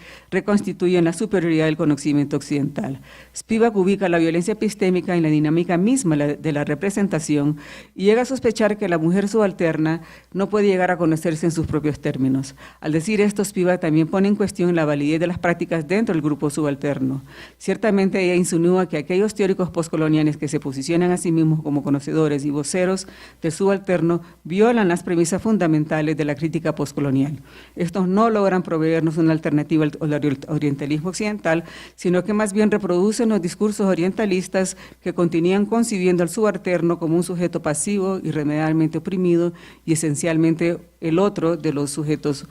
la superioridad del conocimiento occidental. Spivak ubica la violencia epistémica en la dinámica misma de la representación y llega a sospechar que la mujer subalterna no puede llegar a conocerse en sus propios términos. Al decir esto, Spivak también pone en cuestión la validez de las prácticas dentro del grupo subalterno. Ciertamente ella insinúa que aquellos teóricos postcoloniales que se posicionan a sí mismos como conocedores y voceros del subalterno violan las premisas fundamentales de la crítica postcolonial. Estos no logran proveernos una alternativa al orientalismo occidental, sino que más bien reproducen los discursos orientalistas que continúan concibiendo al subalterno como un sujeto pasivo, irremediablemente oprimido y esencialmente el otro de los sujetos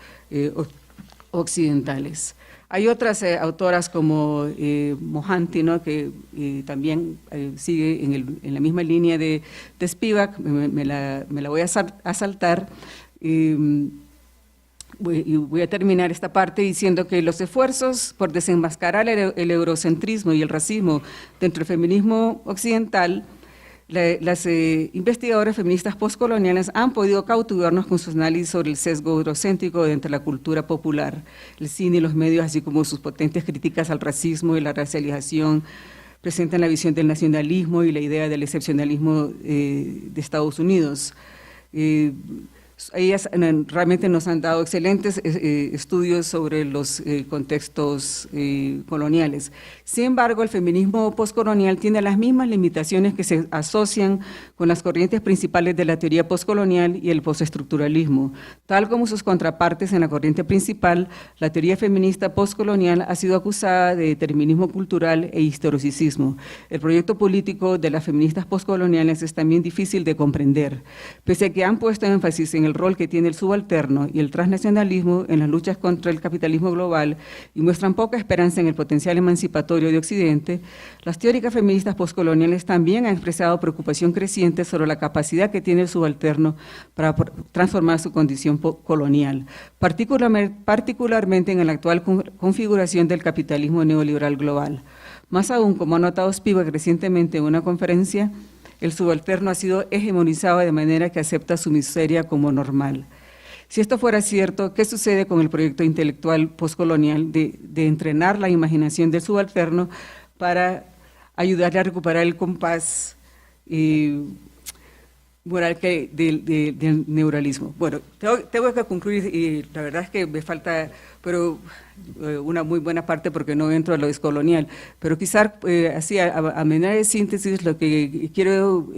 occidentales. Hay otras autoras como Mohanty, ¿no?, que también sigue en la misma línea de Spivak. Me la voy a saltar. Voy a terminar esta parte diciendo que los esfuerzos por desenmascarar el eurocentrismo y el racismo dentro del feminismo occidental, las investigadoras feministas postcoloniales han podido cautivarnos con sus análisis sobre el sesgo eurocéntrico dentro de la cultura popular, el cine y los medios, así como sus potentes críticas al racismo y la racialización, presentan la visión del nacionalismo y la idea del excepcionalismo de Estados Unidos. Ellas realmente nos han dado excelentes estudios sobre los contextos coloniales. Sin embargo, el feminismo postcolonial tiene las mismas limitaciones que se asocian con las corrientes principales de la teoría postcolonial y el postestructuralismo. Tal como sus contrapartes en la corriente principal, la teoría feminista postcolonial ha sido acusada de determinismo cultural e historicismo. El proyecto político de las feministas postcoloniales es también difícil de comprender, pese a que han puesto énfasis en el rol que tiene el subalterno y el transnacionalismo en las luchas contra el capitalismo global y muestran poca esperanza en el potencial emancipatorio de Occidente. Las teóricas feministas postcoloniales también han expresado preocupación creciente sobre la capacidad que tiene el subalterno para transformar su condición colonial, particularmente en la actual configuración del capitalismo neoliberal global. Más aún, como ha notado Spivak recientemente en una conferencia, el subalterno ha sido hegemonizado de manera que acepta su miseria como normal. Si esto fuera cierto, ¿qué sucede con el proyecto intelectual postcolonial de entrenar la imaginación del subalterno para ayudarle a recuperar el compás moral del neuralismo? Bueno, tengo que concluir y la verdad es que me falta una muy buena parte porque no entro a lo descolonial, pero quizás así a manera de síntesis lo que quiero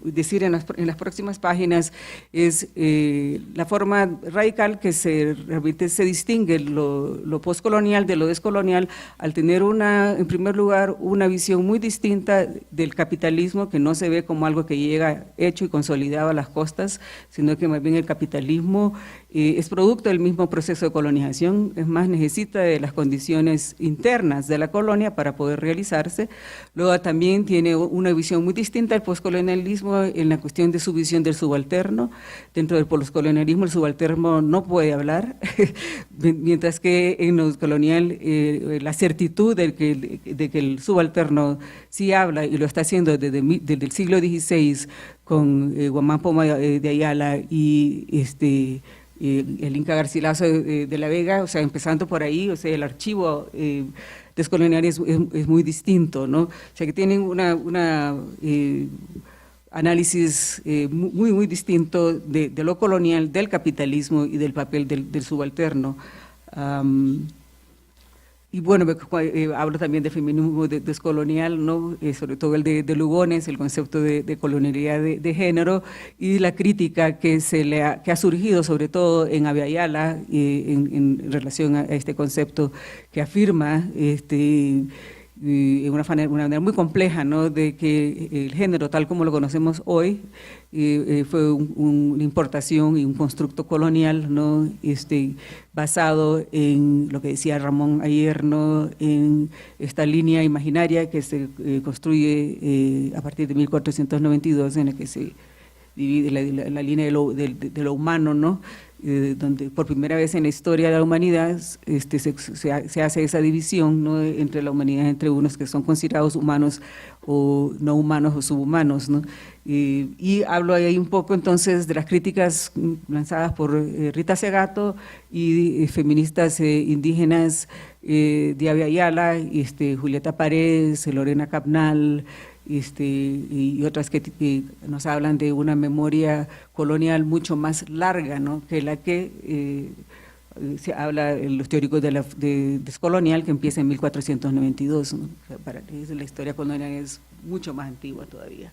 decir en las próximas páginas es la forma radical que realmente se distingue lo postcolonial de lo descolonial al tener en primer lugar una visión muy distinta del capitalismo, que no se ve como algo que llega hecho y consolidado a las costas, sino que más bien el capitalismo es producto del mismo proceso de colonización, es más, necesita de las condiciones internas de la colonia para poder realizarse. Luego también tiene una visión muy distinta al postcolonialismo en la cuestión de su visión del subalterno. Dentro del postcolonialismo el subalterno no puede hablar, mientras que en lo colonial la certitud de que el subalterno sí habla y lo está haciendo desde el siglo XVI con Guamán Poma de Ayala y el Inca Garcilaso de la Vega, o sea, empezando por ahí, o sea, el archivo descolonial es muy distinto, ¿no? O sea, que tienen una análisis muy distinto de lo colonial, del capitalismo y del papel del subalterno. y bueno, hablo también de feminismo descolonial, ¿no? Sobre todo el de Lugones, el concepto de colonialidad de género y la crítica que ha surgido sobre todo en Abya Yala en relación a este concepto que afirma una manera muy compleja, ¿no?, de que el género tal como lo conocemos hoy fue una importación y un constructo colonial, ¿no?, basado en lo que decía Ramón ayer, ¿no?, en esta línea imaginaria que se construye a partir de 1492, en la que se divide la línea de lo humano, ¿no?, donde por primera vez en la historia de la humanidad se hace esa división, ¿no?, entre la humanidad, entre unos que son considerados humanos o no humanos o subhumanos, ¿no? Y hablo ahí un poco entonces de las críticas lanzadas por Rita Segato y feministas indígenas de Abya Yala, Julieta Paredes, Lorena Cabnal, y otras que nos hablan de una memoria colonial mucho más larga, ¿no?, que la que se habla en los teóricos de descolonial, que empieza en 1492, ¿no? Para ellos la historia colonial es mucho más antigua todavía.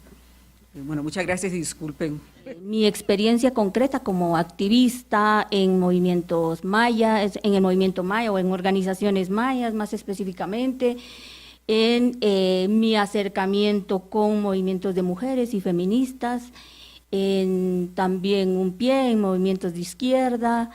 Bueno, muchas gracias y disculpen.
Mi experiencia concreta como activista en movimientos mayas, en el movimiento maya o en organizaciones mayas más específicamente, en mi acercamiento con movimientos de mujeres y feministas, también un pie en movimientos de izquierda,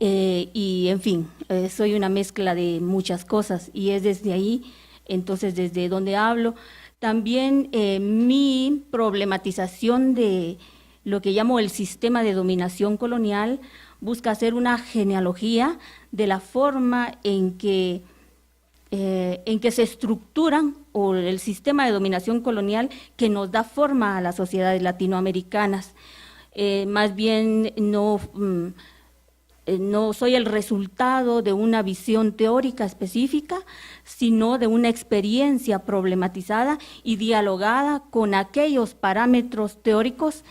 y en fin, soy una mezcla de muchas cosas y es desde ahí, entonces desde donde hablo. También mi problematización de lo que llamo el sistema de dominación colonial busca hacer una genealogía de la forma en que se estructuran o el sistema de dominación colonial que nos da forma a las sociedades latinoamericanas. Más bien no soy el resultado de una visión teórica específica, sino de una experiencia problematizada y dialogada con aquellos parámetros teóricos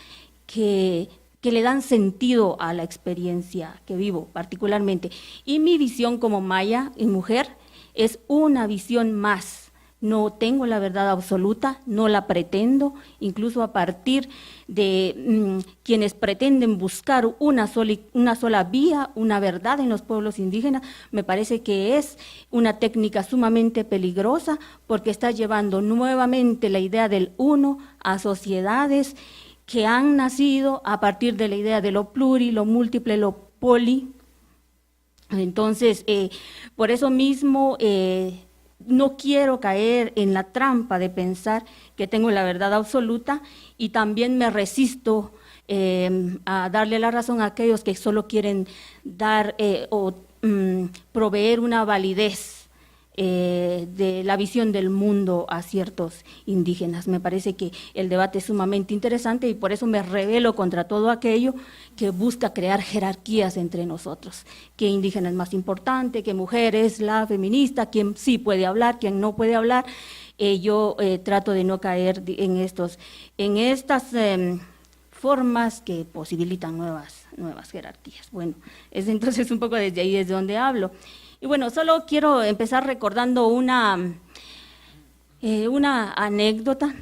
que le dan sentido a la experiencia que vivo particularmente. Y mi visión como maya y mujer es una visión más. No tengo la verdad absoluta, no la pretendo, incluso a partir de quienes pretenden buscar una sola vía, una verdad en los pueblos indígenas, me parece que es una técnica sumamente peligrosa porque está llevando nuevamente la idea del uno a sociedades que han nacido a partir de la idea de lo pluri, lo múltiple, lo poli. Entonces, por eso mismo no quiero caer en la trampa de pensar que tengo la verdad absoluta y también me resisto a darle la razón a aquellos que solo quieren dar proveer una validez de la visión del mundo a ciertos indígenas. Me parece que el debate es sumamente interesante y por eso me rebelo contra todo aquello que busca crear jerarquías entre nosotros, qué indígena es más importante, qué mujer es la feminista, quién sí puede hablar, quién no puede hablar. Yo trato de no caer en estas formas que posibilitan nuevas jerarquías. Bueno, es entonces un poco desde ahí desde donde hablo. Y bueno, solo quiero empezar recordando una anécdota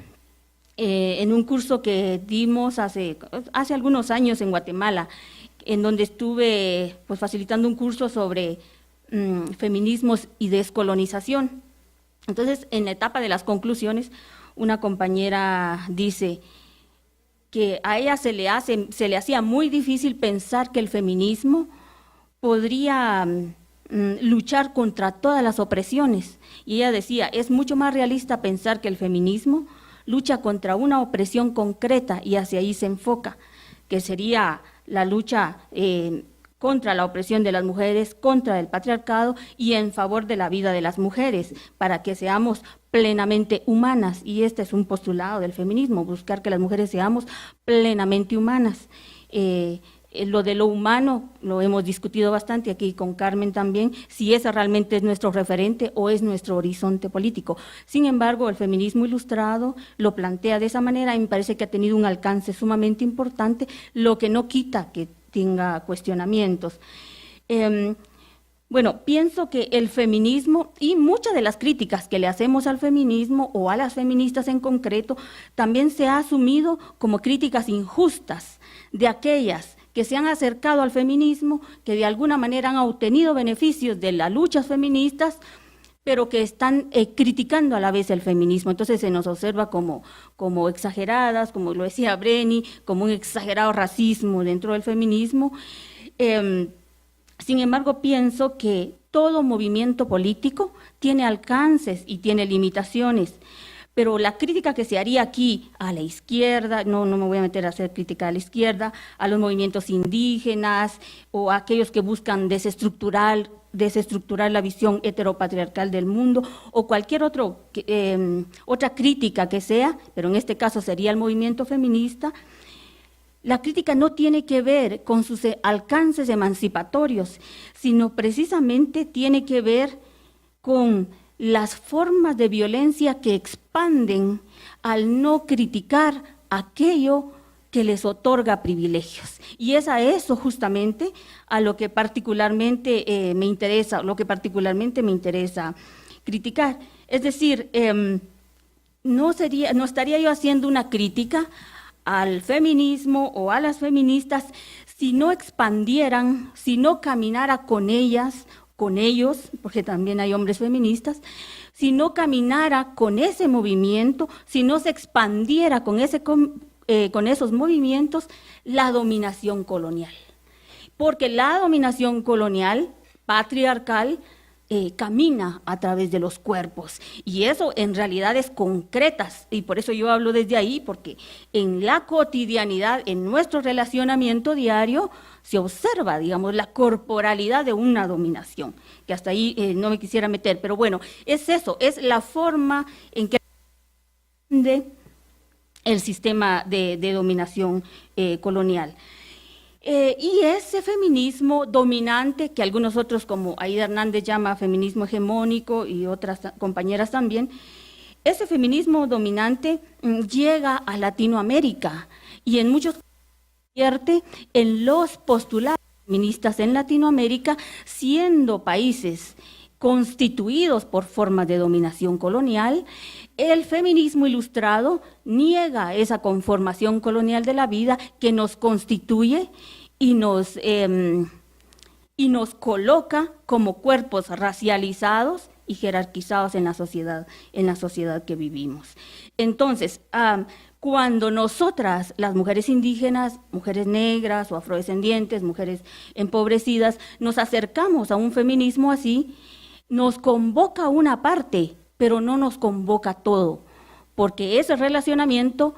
en un curso que dimos hace algunos años en Guatemala, en donde estuve pues, facilitando un curso sobre feminismos y descolonización. Entonces, en la etapa de las conclusiones, una compañera dice que a ella se le hacía muy difícil pensar que el feminismo podría luchar contra todas las opresiones. Y ella decía, es mucho más realista pensar que el feminismo lucha contra una opresión concreta y hacia ahí se enfoca, que sería la lucha contra la opresión de las mujeres, contra el patriarcado y en favor de la vida de las mujeres, para que seamos plenamente humanas. Y este es un postulado del feminismo, buscar que las mujeres seamos plenamente humanas. Lo de lo humano lo hemos discutido bastante aquí con Carmen también, si ese realmente es nuestro referente o es nuestro horizonte político. Sin embargo, el feminismo ilustrado lo plantea de esa manera y me parece que ha tenido un alcance sumamente importante, lo que no quita que tenga cuestionamientos. Bueno, pienso que el feminismo y muchas de las críticas que le hacemos al feminismo o a las feministas en concreto también se ha asumido como críticas injustas de aquellas que se han acercado al feminismo, que de alguna manera han obtenido beneficios de las luchas feministas, pero que están criticando a la vez el feminismo. Entonces se nos observa como exageradas, como lo decía Breni, como un exagerado racismo dentro del feminismo. Sin embargo, pienso que todo movimiento político tiene alcances y tiene limitaciones, pero la crítica que se haría aquí a la izquierda, no me voy a meter a hacer crítica a la izquierda, a los movimientos indígenas o a aquellos que buscan desestructurar la visión heteropatriarcal del mundo o cualquier otra crítica que sea, pero en este caso sería el movimiento feminista. La crítica no tiene que ver con sus alcances emancipatorios, sino precisamente tiene que ver con las formas de violencia que expanden al no criticar aquello que les otorga privilegios. Y es a eso justamente a lo que particularmente me interesa criticar. Es decir, no estaría yo haciendo una crítica al feminismo o a las feministas si no expandieran, si no caminara con ellas, con ellos, porque también hay hombres feministas, si no caminara con ese movimiento, si no se expandiera con esos movimientos la dominación colonial. Porque la dominación colonial, patriarcal, camina a través de los cuerpos y eso en realidades concretas, y por eso yo hablo desde ahí, porque en la cotidianidad, en nuestro relacionamiento diario, se observa, digamos, la corporalidad de una dominación, que hasta ahí no me quisiera meter, pero bueno, es eso, es la forma en que el sistema de dominación colonial. Y ese feminismo dominante, que algunos otros como Aida Hernández llama feminismo hegemónico y otras compañeras también, ese feminismo dominante llega a Latinoamérica y en muchos convierte en los postulados feministas en Latinoamérica, siendo países constituidos por formas de dominación colonial. El feminismo ilustrado niega esa conformación colonial de la vida que nos constituye y nos coloca como cuerpos racializados y jerarquizados en la sociedad que vivimos. Entonces, cuando nosotras, las mujeres indígenas, mujeres negras o afrodescendientes, mujeres empobrecidas, nos acercamos a un feminismo así, nos convoca una parte, pero no nos convoca todo, porque ese relacionamiento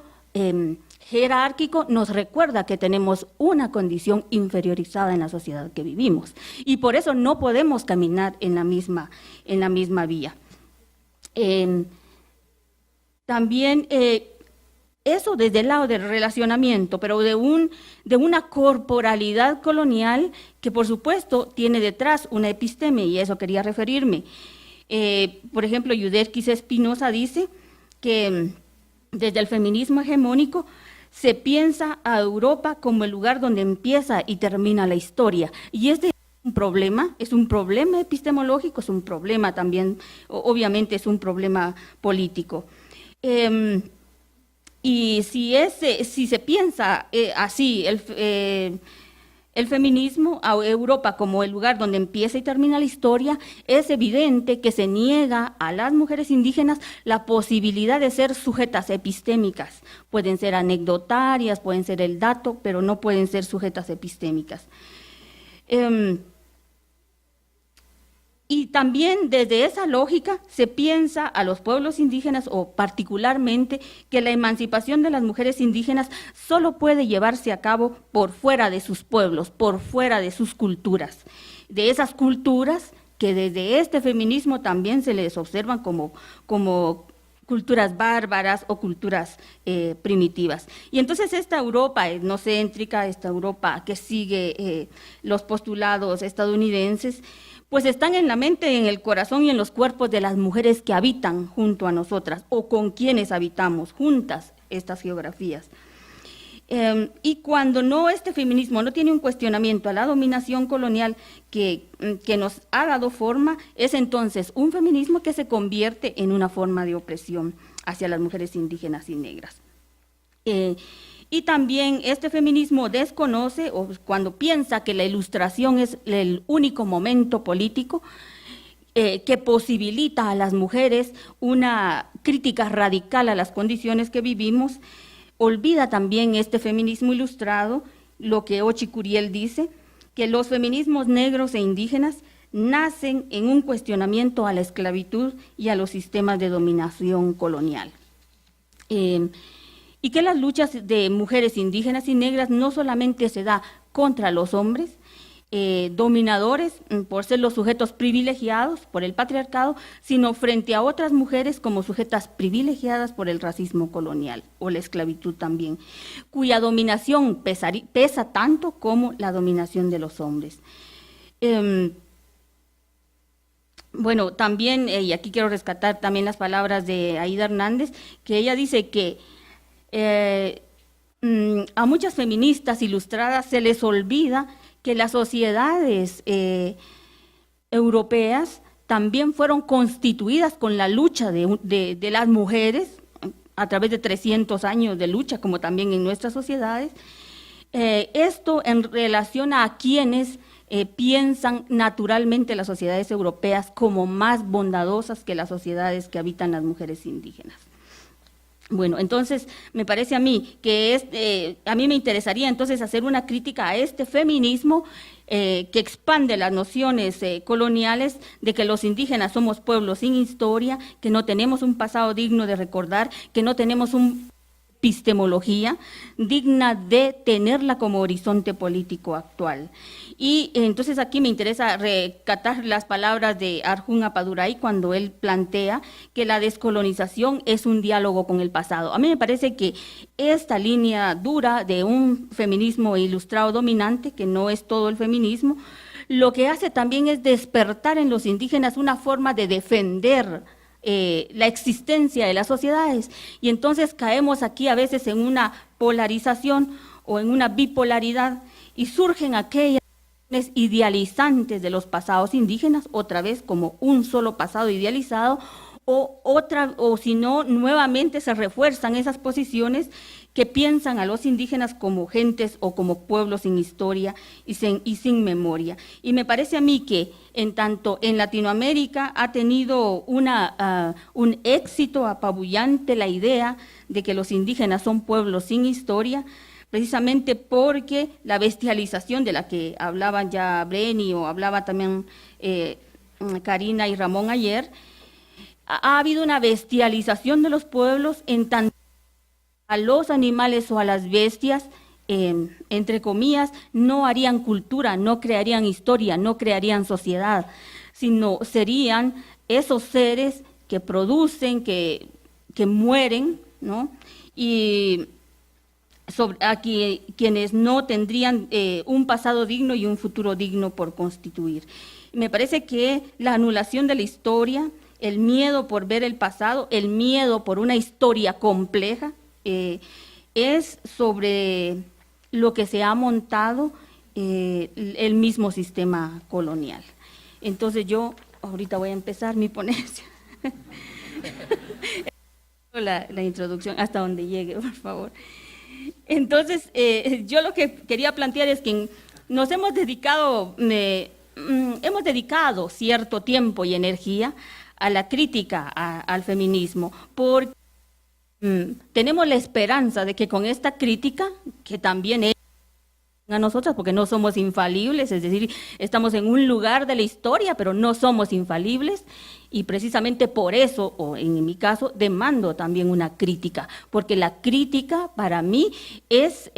jerárquico nos recuerda que tenemos una condición inferiorizada en la sociedad que vivimos, y por eso no podemos caminar en la misma vía. También eso desde el lado del relacionamiento, pero de una corporalidad colonial que por supuesto tiene detrás una episteme, y a eso quería referirme. Por ejemplo, Yuderquis Espinosa dice que desde el feminismo hegemónico se piensa a Europa como el lugar donde empieza y termina la historia, y es un problema epistemológico, es un problema también, obviamente es un problema político. Y si se piensa así el feminismo a Europa como el lugar donde empieza y termina la historia, es evidente que se niega a las mujeres indígenas la posibilidad de ser sujetas epistémicas. Pueden ser anecdotarias, pueden ser el dato, pero no pueden ser sujetas epistémicas. Y también desde esa lógica se piensa a los pueblos indígenas, o particularmente que la emancipación de las mujeres indígenas solo puede llevarse a cabo por fuera de sus pueblos, por fuera de sus culturas, de esas culturas que desde este feminismo también se les observan como culturas bárbaras o culturas primitivas. Y entonces esta Europa etnocéntrica, esta Europa que sigue los postulados estadounidenses, pues están en la mente, en el corazón y en los cuerpos de las mujeres que habitan junto a nosotras o con quienes habitamos juntas estas geografías. Y cuando este feminismo no tiene un cuestionamiento a la dominación colonial que nos ha dado forma, es entonces un feminismo que se convierte en una forma de opresión hacia las mujeres indígenas y negras. Y también este feminismo desconoce, o cuando piensa que la Ilustración es el único momento político que posibilita a las mujeres una crítica radical a las condiciones que vivimos, olvida también este feminismo ilustrado lo que Ochi Curiel dice, que los feminismos negros e indígenas nacen en un cuestionamiento a la esclavitud y a los sistemas de dominación colonial. Y que las luchas de mujeres indígenas y negras no solamente se da contra los hombres, dominadores por ser los sujetos privilegiados por el patriarcado, sino frente a otras mujeres como sujetas privilegiadas por el racismo colonial o la esclavitud también, cuya dominación pesa tanto como la dominación de los hombres. Bueno, también, y aquí quiero rescatar también las palabras de Aída Hernández, que ella dice que a muchas feministas ilustradas se les olvida que las sociedades europeas también fueron constituidas con la lucha de las mujeres a través de 300 años de lucha, como también en nuestras sociedades. Esto en relación a quienes piensan naturalmente las sociedades europeas como más bondadosas que las sociedades que habitan las mujeres indígenas. Bueno, entonces me parece a mí que a mí me interesaría entonces hacer una crítica a este feminismo que expande las nociones coloniales de que los indígenas somos pueblos sin historia, que no tenemos un pasado digno de recordar, que no tenemos una epistemología digna de tenerla como horizonte político actual. Y entonces aquí me interesa recatar las palabras de Arjun Appadurai cuando él plantea que la descolonización es un diálogo con el pasado. A mí me parece que esta línea dura de un feminismo ilustrado dominante, que no es todo el feminismo, lo que hace también es despertar en los indígenas una forma de defender la existencia de las sociedades. Y entonces caemos aquí a veces en una polarización o en una bipolaridad y surgen aquellas idealizantes de los pasados indígenas, otra vez como un solo pasado idealizado, o si no, nuevamente se refuerzan esas posiciones que piensan a los indígenas como gentes o como pueblos sin historia y sin memoria. Y me parece a mí que en tanto en Latinoamérica ha tenido un éxito apabullante la idea de que los indígenas son pueblos sin historia, precisamente porque la bestialización de la que hablaban ya Breni o hablaba también Karina y Ramón ayer, ha habido una bestialización de los pueblos en tanto a los animales o a las bestias, entre comillas, no harían cultura, no crearían historia, no crearían sociedad, sino serían esos seres que producen, que mueren, ¿no? Y quienes no tendrían un pasado digno y un futuro digno por constituir. Me parece que la anulación de la historia, el miedo por ver el pasado, el miedo por una historia compleja, es sobre lo que se ha montado el mismo sistema colonial. Entonces yo ahorita voy a empezar mi ponencia. La introducción hasta donde llegue, por favor. Entonces, yo lo que quería plantear es que nos hemos dedicado cierto tiempo y energía a la crítica al feminismo, porque tenemos la esperanza de que con esta crítica, que también es a nosotras, porque no somos infalibles, es decir, estamos en un lugar de la historia, pero no somos infalibles, y precisamente por eso, o en mi caso, demando también una crítica, porque la crítica para mí es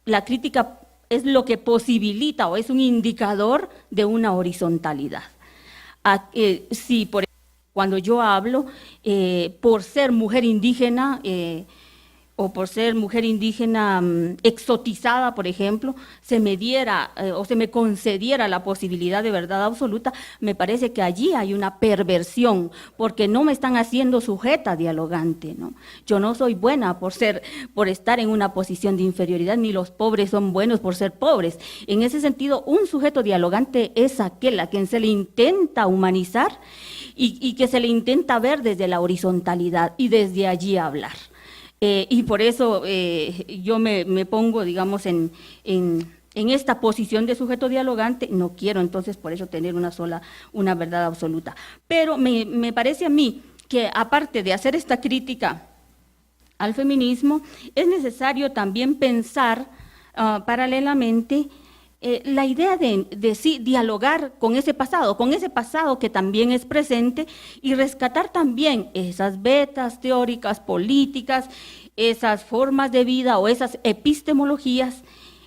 la crítica es lo que posibilita o es un indicador de una horizontalidad. Sí, cuando yo hablo, por ser mujer indígena, o por ser mujer indígena exotizada, por ejemplo, se me diera o se me concediera la posibilidad de verdad absoluta, me parece que allí hay una perversión, porque no me están haciendo sujeta dialogante, ¿no? Yo no soy buena por estar en una posición de inferioridad, ni los pobres son buenos por ser pobres. En ese sentido, un sujeto dialogante es aquel a quien se le intenta humanizar y que se le intenta ver desde la horizontalidad y desde allí hablar. Y por eso yo me pongo, digamos, en esta posición de sujeto dialogante. No quiero entonces por eso tener una verdad absoluta. Pero me parece a mí que aparte de hacer esta crítica al feminismo, es necesario también pensar paralelamente la idea de sí dialogar con ese pasado que también es presente, y rescatar también esas vetas teóricas, políticas, esas formas de vida o esas epistemologías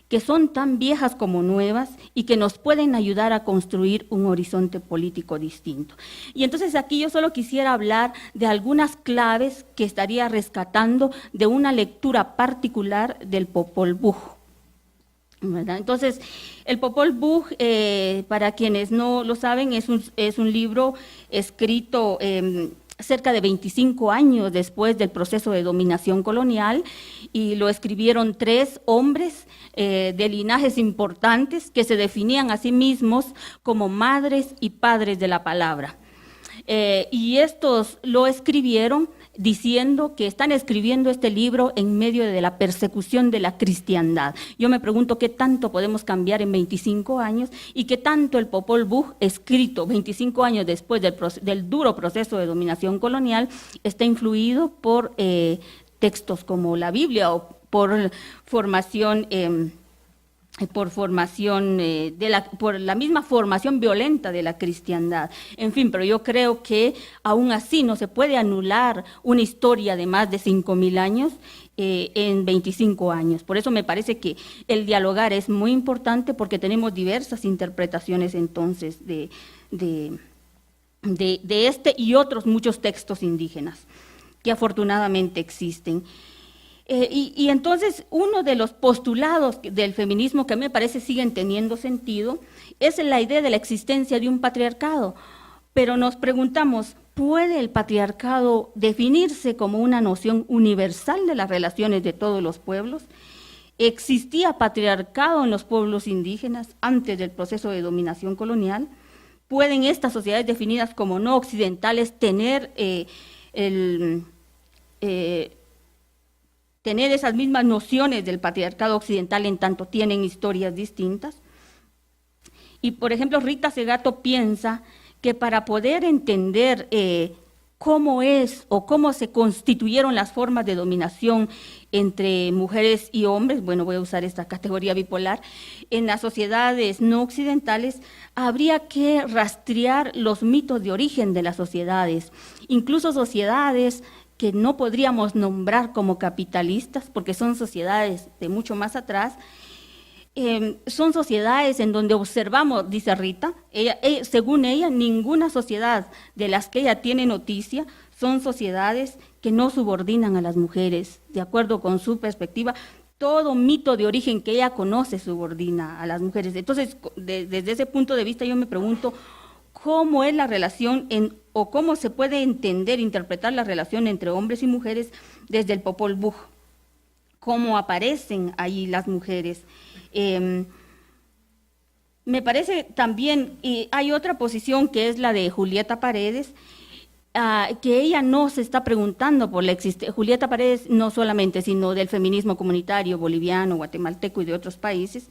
que son tan viejas como nuevas y que nos pueden ayudar a construir un horizonte político distinto. Y entonces aquí yo solo quisiera hablar de algunas claves que estaría rescatando de una lectura particular del Popol Vuh, ¿verdad? Entonces, el Popol Vuh, para quienes no lo saben, es un libro escrito cerca de 25 años después del proceso de dominación colonial, y lo escribieron 3 hombres de linajes importantes que se definían a sí mismos como madres y padres de la palabra. Y estos lo escribieron diciendo que están escribiendo este libro en medio de la persecución de la cristiandad. Yo me pregunto qué tanto podemos cambiar en 25 años y qué tanto el Popol Vuh, escrito 25 años después del duro proceso de dominación colonial, está influido por textos como la Biblia o por formación por la misma formación violenta de la cristiandad. En fin, pero yo creo que aún así no se puede anular una historia de más de 5.000 años en 25 años. Por eso me parece que el dialogar es muy importante, porque tenemos diversas interpretaciones entonces de este y otros muchos textos indígenas que afortunadamente existen. Y entonces uno de los postulados del feminismo que a mí me parece siguen teniendo sentido es la idea de la existencia de un patriarcado, pero nos preguntamos, ¿puede el patriarcado definirse como una noción universal de las relaciones de todos los pueblos? ¿Existía patriarcado en los pueblos indígenas antes del proceso de dominación colonial? ¿Pueden estas sociedades definidas como no occidentales tener esas mismas nociones del patriarcado occidental en tanto tienen historias distintas? Y por ejemplo, Rita Segato piensa que para poder entender cómo es o cómo se constituyeron las formas de dominación entre mujeres y hombres, bueno, voy a usar esta categoría bipolar, en las sociedades no occidentales, habría que rastrear los mitos de origen de las sociedades, incluso sociedades que no podríamos nombrar como capitalistas, porque son sociedades de mucho más atrás. Son sociedades en donde observamos, dice Rita, según ella, ninguna sociedad de las que ella tiene noticia son sociedades que no subordinan a las mujeres. De acuerdo con su perspectiva, todo mito de origen que ella conoce subordina a las mujeres. Entonces, desde ese punto de vista yo me pregunto, ¿cómo es la relación o cómo se puede entender, interpretar la relación entre hombres y mujeres desde el Popol Vuh? ¿Cómo aparecen ahí las mujeres? Me parece también, y hay otra posición que es la de Julieta Paredes, que ella no se está preguntando por la existencia, Julieta Paredes no solamente, sino del feminismo comunitario boliviano, guatemalteco y de otros países,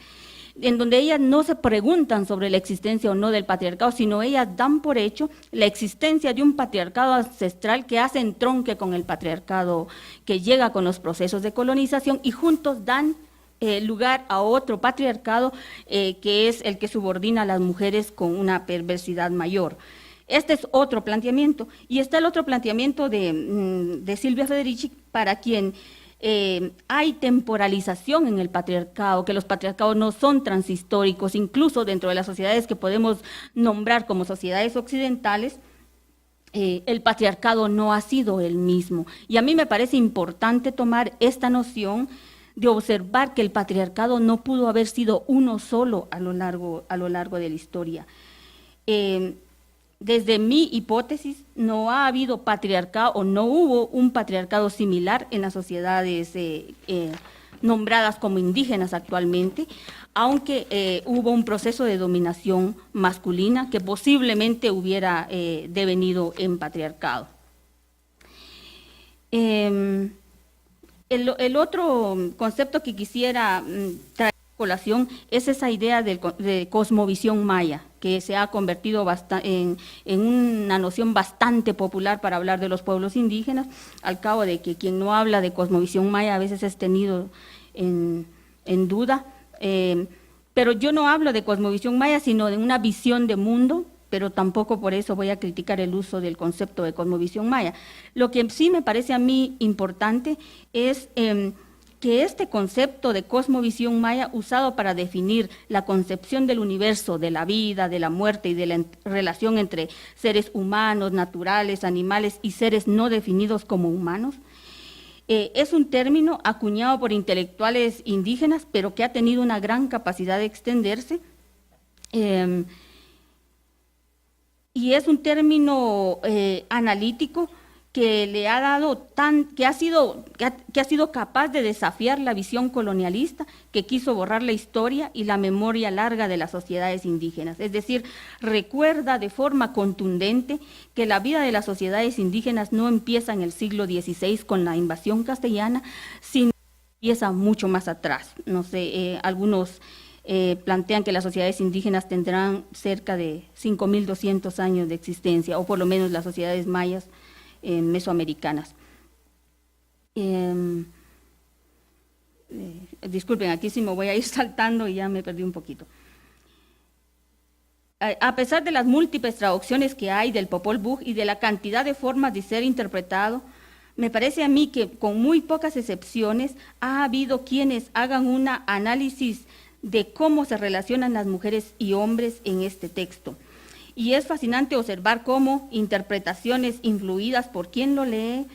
en donde ellas no se preguntan sobre la existencia o no del patriarcado, sino ellas dan por hecho la existencia de un patriarcado ancestral que hace entronque con el patriarcado que llega con los procesos de colonización, y juntos dan lugar a otro patriarcado que es el que subordina a las mujeres con una perversidad mayor. Este es otro planteamiento. Y está el otro planteamiento de Silvia Federici, para quien hay temporalización en el patriarcado, que los patriarcados no son transhistóricos, incluso dentro de las sociedades que podemos nombrar como sociedades occidentales. el patriarcado no ha sido el mismo. Y a mí me parece importante tomar esta noción de observar que el patriarcado no pudo haber sido uno solo a lo largo de la historia. Desde mi hipótesis, no ha habido patriarcado o no hubo un patriarcado similar en las sociedades nombradas como indígenas actualmente, aunque hubo un proceso de dominación masculina que posiblemente hubiera devenido en patriarcado. El otro concepto que quisiera traer a colación es esa idea de cosmovisión maya, que se ha convertido en una noción bastante popular para hablar de los pueblos indígenas, al cabo de que quien no habla de cosmovisión maya a veces es tenido en duda. Pero yo no hablo de cosmovisión maya, sino de una visión de mundo, pero tampoco por eso voy a criticar el uso del concepto de cosmovisión maya. Lo que sí me parece a mí importante es que este concepto de cosmovisión maya, usado para definir la concepción del universo, de la vida, de la muerte y de la relación entre seres humanos, naturales, animales y seres no definidos como humanos, es un término acuñado por intelectuales indígenas, pero que ha tenido una gran capacidad de extenderse. Y es un término analítico que le ha dado que ha sido capaz de desafiar la visión colonialista que quiso borrar la historia y la memoria larga de las sociedades indígenas. Es decir, recuerda de forma contundente que la vida de las sociedades indígenas no empieza en el siglo XVI con la invasión castellana, sino que empieza mucho más atrás. No sé, algunos plantean que las sociedades indígenas tendrán cerca de 5.200 años de existencia, o por lo menos las sociedades mayas mesoamericanas. Disculpen, aquí sí me voy a ir saltando y ya me perdí un poquito. A pesar de las múltiples traducciones que hay del Popol Vuh y de la cantidad de formas de ser interpretado, me parece a mí que con muy pocas excepciones ha habido quienes hagan un análisis de cómo se relacionan las mujeres y hombres en este texto. Y es fascinante observar cómo interpretaciones influidas por quien lo lee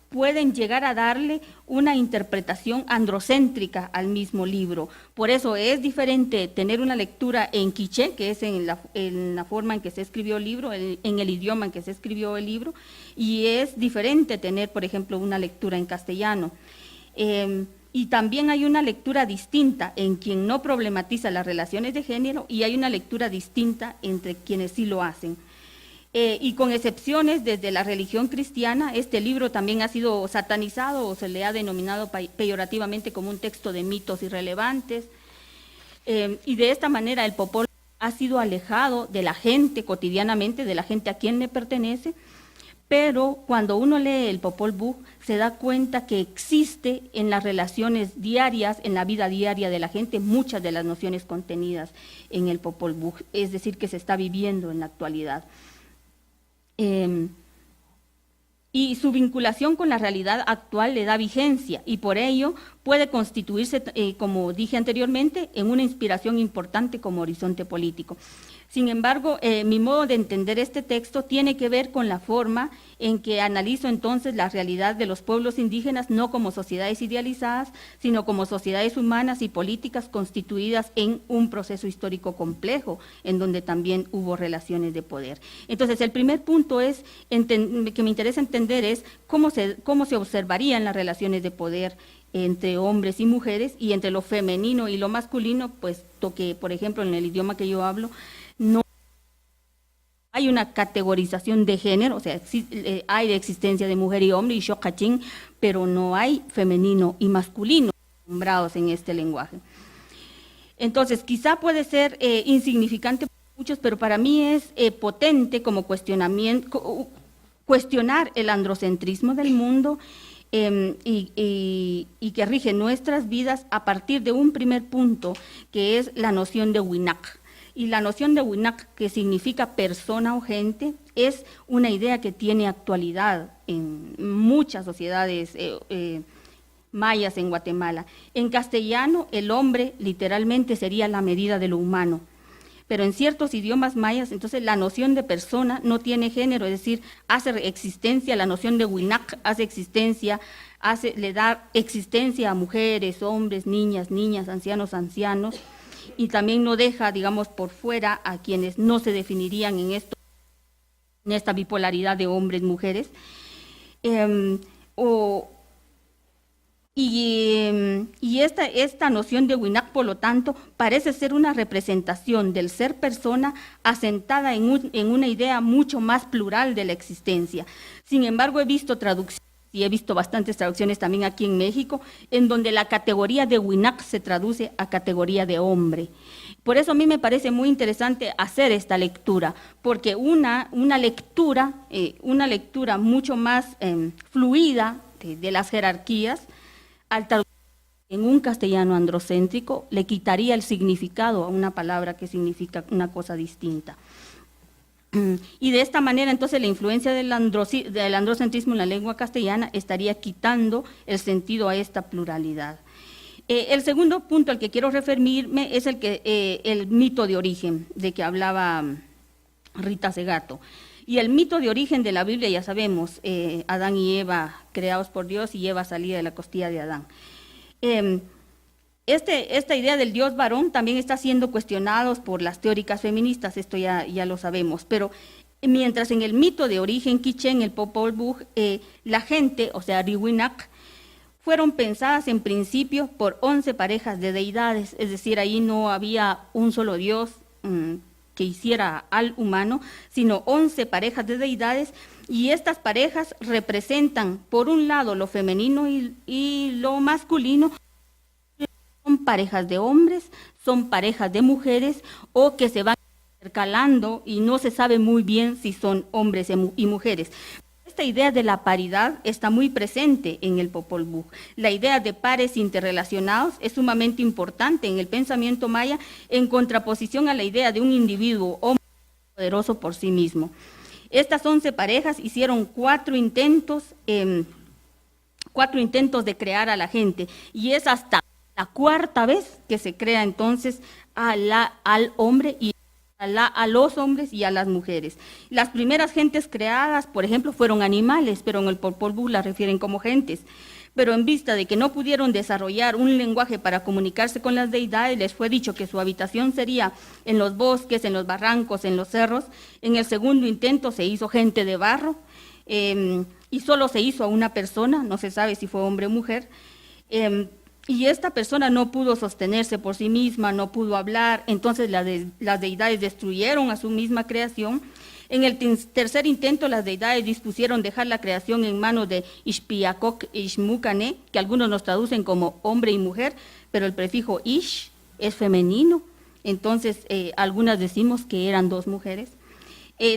pueden llegar a darle una interpretación androcéntrica al mismo libro. Por eso es diferente tener una lectura en quiché, que es en la forma en que se escribió el libro, en el idioma en que se escribió el libro, y es diferente tener, por ejemplo, una lectura en castellano. Y también hay una lectura distinta en quien no problematiza las relaciones de género, y hay una lectura distinta entre quienes sí lo hacen. Y con excepciones, desde la religión cristiana, este libro también ha sido satanizado o se le ha denominado peyorativamente como un texto de mitos irrelevantes. Y de esta manera el Popol ha sido alejado de la gente cotidianamente, de la gente a quien le pertenece. Pero cuando uno lee el Popol Vuh se da cuenta que existe en las relaciones diarias, en la vida diaria de la gente, muchas de las nociones contenidas en el Popol Vuh, es decir, que se está viviendo en la actualidad. Y su vinculación con la realidad actual le da vigencia y por ello puede constituirse, como dije anteriormente, en una inspiración importante como horizonte político. Sin embargo, mi modo de entender este texto tiene que ver con la forma en que analizo entonces la realidad de los pueblos indígenas, no como sociedades idealizadas, sino como sociedades humanas y políticas constituidas en un proceso histórico complejo, en donde también hubo relaciones de poder. Entonces, el primer punto es que me interesa entender es cómo se observarían las relaciones de poder entre hombres y mujeres, y entre lo femenino y lo masculino, puesto que, por ejemplo, en el idioma que yo hablo, no hay una categorización de género, o sea, hay de existencia de mujer y hombre y shokachín, pero no hay femenino y masculino nombrados en este lenguaje. Entonces, quizá puede ser insignificante para muchos, pero para mí es potente como cuestionar el androcentrismo del mundo y que rige nuestras vidas a partir de un primer punto, que es la noción de Winak. Y la noción de Winak, que significa persona o gente, es una idea que tiene actualidad en muchas sociedades mayas en Guatemala. En castellano, el hombre literalmente sería la medida de lo humano, pero en ciertos idiomas mayas, entonces la noción de persona no tiene género, es decir, hace existencia, la noción de Winak hace existencia, le da existencia a mujeres, hombres, niñas, ancianos, y también no deja, digamos, por fuera a quienes no se definirían en esta bipolaridad de hombres, mujeres, y esta noción de Winak, por lo tanto, parece ser una representación del ser persona asentada en una idea mucho más plural de la existencia. Sin embargo, he visto traducciones, y he visto bastantes traducciones también aquí en México, en donde la categoría de Winak se traduce a categoría de hombre. Por eso a mí me parece muy interesante hacer esta lectura, porque una lectura mucho más fluida de las jerarquías, al traducir en un castellano androcéntrico, le quitaría el significado a una palabra que significa una cosa distinta. Y de esta manera, entonces, la influencia del androcentrismo en la lengua castellana estaría quitando el sentido a esta pluralidad. El segundo punto al que quiero referirme es el mito de origen, de que hablaba Rita Segato. Y el mito de origen de la Biblia, ya sabemos, Adán y Eva creados por Dios y Eva salida de la costilla de Adán. Esta idea del Dios varón también está siendo cuestionada por las teóricas feministas, esto ya lo sabemos, pero mientras en el mito de origen quiché, en el Popol Vuh, la gente, o sea, Riwinak, fueron pensadas en principio por 11 parejas de deidades, es decir, ahí no había un solo Dios que hiciera al humano, sino 11 parejas de deidades, y estas parejas representan, por un lado, lo femenino y lo masculino. Son parejas de hombres, son parejas de mujeres, o que se van intercalando y no se sabe muy bien si son hombres y mujeres. Esta idea de la paridad está muy presente en el Popol Vuh. La idea de pares interrelacionados es sumamente importante en el pensamiento maya, en contraposición a la idea de un individuo hombre poderoso por sí mismo. Estas 11 parejas hicieron 4 intentos de crear a la gente, y es hasta la 4ª vez que se crea entonces al hombre y a los hombres y a las mujeres. Las primeras gentes creadas, por ejemplo, fueron animales, pero en el Popol Vuh las refieren como gentes. Pero en vista de que no pudieron desarrollar un lenguaje para comunicarse con las deidades, les fue dicho que su habitación sería en los bosques, en los barrancos, en los cerros. En el segundo intento se hizo gente de barro, y solo se hizo a una persona, no se sabe si fue hombre o mujer, y esta persona no pudo sostenerse por sí misma, no pudo hablar, entonces las deidades destruyeron a su misma creación. En el tercer intento, las deidades dispusieron dejar la creación en manos de Ixpiacoc e Ixmucane, que algunos nos traducen como hombre y mujer, pero el prefijo Ish es femenino, entonces algunas decimos que eran 2 mujeres.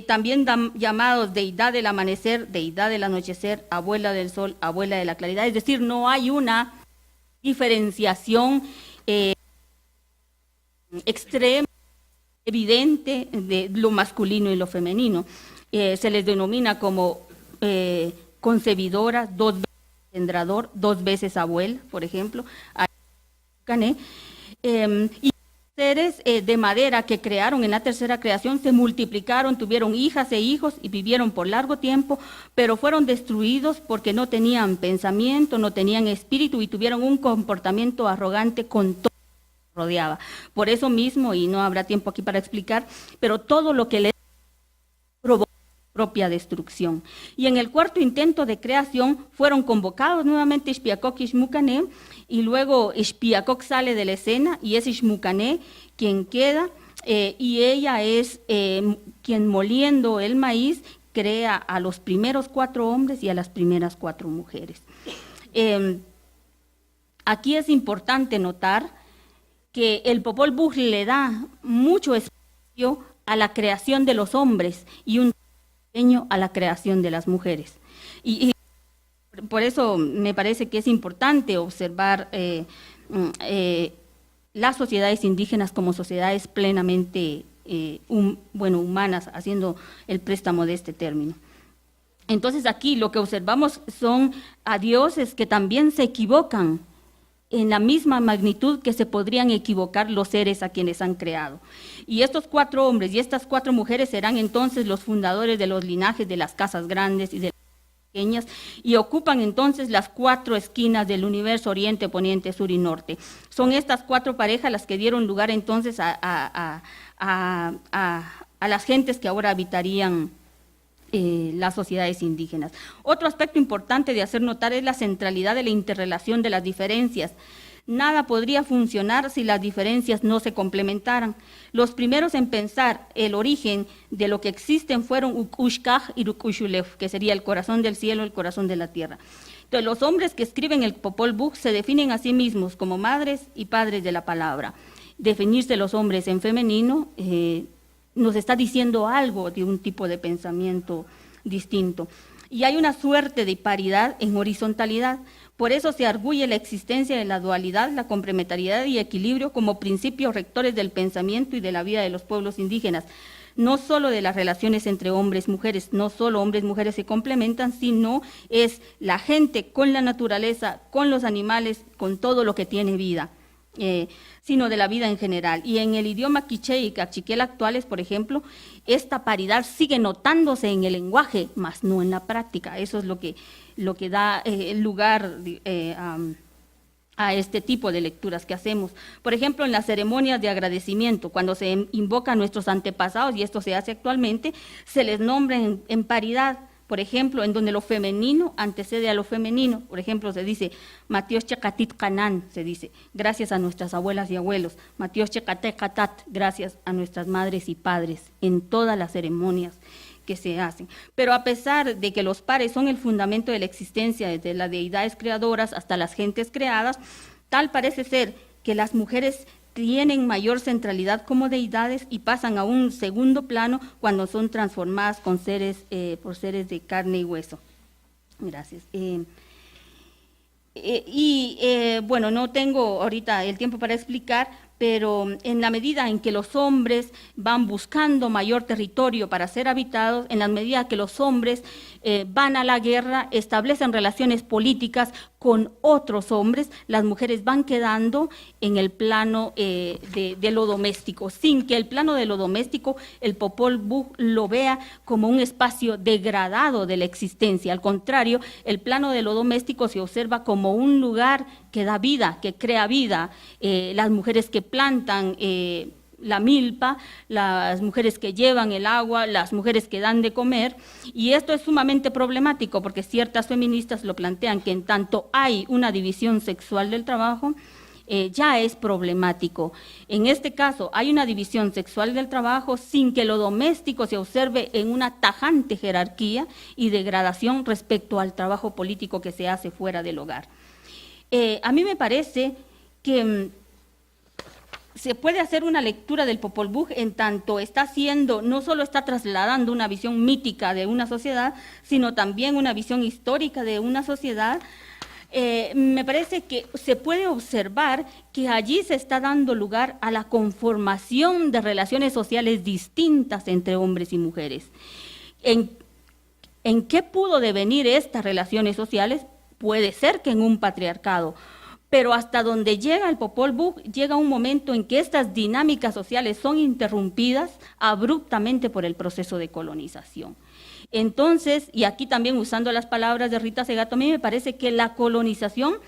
También llamados deidad del amanecer, deidad del anochecer, abuela del sol, abuela de la claridad, es decir, no hay una diferenciación extrema, evidente de lo masculino y lo femenino. Se les denomina como concebidoras, 2 veces engendrador, 2 veces abuela, por ejemplo. Y seres de madera que crearon en la tercera creación se multiplicaron, tuvieron hijas e hijos y vivieron por largo tiempo, pero fueron destruidos porque no tenían pensamiento, no tenían espíritu y tuvieron un comportamiento arrogante con todo lo que rodeaba. Por eso mismo, y no habrá tiempo aquí para explicar, pero todo lo que les provocó propia destrucción. Y en el 4º intento de creación fueron convocados nuevamente Ixpiacoc y Ixmucane, y luego Ixpiacoc sale de la escena y es Ixmucane quien queda, y ella es quien, moliendo el maíz, crea a los primeros 4 hombres y a las primeras 4 mujeres. Aquí es importante notar que el Popol Vuh le da mucho espacio a la creación de los hombres y un pequeño a la creación de las mujeres. Y por eso me parece que es importante observar las sociedades indígenas como sociedades plenamente humanas, haciendo el préstamo de este término. Entonces aquí lo que observamos son a dioses que también se equivocan en la misma magnitud que se podrían equivocar los seres a quienes han creado. Y estos 4 hombres y estas 4 mujeres serán entonces los fundadores de los linajes de las casas grandes y de las pequeñas, y ocupan entonces las 4 esquinas del universo: oriente, poniente, sur y norte. Son estas 4 parejas las que dieron lugar entonces a las gentes que ahora habitarían las sociedades indígenas. Otro aspecto importante de hacer notar es la centralidad de la interrelación de las diferencias. Nada podría funcionar si las diferencias no se complementaran. Los primeros en pensar el origen de lo que existen fueron Ukushkaj y Rukushulef, que sería el corazón del cielo, el corazón de la tierra. Entonces, los hombres que escriben el Popol Vuh se definen a sí mismos como madres y padres de la palabra. Definirse los hombres en femenino nos está diciendo algo de un tipo de pensamiento distinto. Y hay una suerte de paridad en horizontalidad. Por eso se arguye la existencia de la dualidad, la complementariedad y equilibrio como principios rectores del pensamiento y de la vida de los pueblos indígenas. No solo de las relaciones entre hombres y mujeres, no solo hombres y mujeres se complementan, sino es la gente con la naturaleza, con los animales, con todo lo que tiene vida. Sino de la vida en general. Y en el idioma quiché y cachiquel actuales, por ejemplo, esta paridad sigue notándose en el lenguaje, mas no en la práctica. Eso es lo que da lugar a este tipo de lecturas que hacemos. Por ejemplo, en las ceremonias de agradecimiento, cuando se invoca a nuestros antepasados, y esto se hace actualmente, se les nombra en paridad. Por ejemplo, en donde lo femenino antecede a lo femenino. Por ejemplo, se dice, Matios Chekatit Kanan, se dice, gracias a nuestras abuelas y abuelos. Matios Chekate Katat, gracias a nuestras madres y padres, en todas las ceremonias que se hacen. Pero a pesar de que los pares son el fundamento de la existencia, desde las deidades creadoras hasta las gentes creadas, tal parece ser que las mujeres tienen mayor centralidad como deidades y pasan a un segundo plano cuando son transformadas por seres de carne y hueso. Gracias. Bueno, no tengo ahorita el tiempo para explicar, pero en la medida en que los hombres van buscando mayor territorio para ser habitados, en la medida que los hombres van a la guerra, establecen relaciones políticas con otros hombres, las mujeres van quedando en el plano de lo doméstico, sin que el plano de lo doméstico el Popol Vuh lo vea como un espacio degradado de la existencia. Al contrario, el plano de lo doméstico se observa como un lugar que da vida, que crea vida. Las mujeres que plantan la milpa, las mujeres que llevan el agua, las mujeres que dan de comer, y esto es sumamente problemático porque ciertas feministas lo plantean que en tanto hay una división sexual del trabajo, ya es problemático. En este caso hay una división sexual del trabajo sin que lo doméstico se observe en una tajante jerarquía y degradación respecto al trabajo político que se hace fuera del hogar. A mí me parece que se puede hacer una lectura del Popol Vuh en tanto está haciendo, no solo está trasladando una visión mítica de una sociedad, sino también una visión histórica de una sociedad. Me parece que se puede observar que allí se está dando lugar a la conformación de relaciones sociales distintas entre hombres y mujeres. ¿En qué pudo devenir estas relaciones sociales? Puede ser que en un patriarcado, pero hasta donde llega el Popol Vuh, llega un momento en que estas dinámicas sociales son interrumpidas abruptamente por el proceso de colonización. Entonces, y aquí también usando las palabras de Rita Segato, a mí me parece que la colonización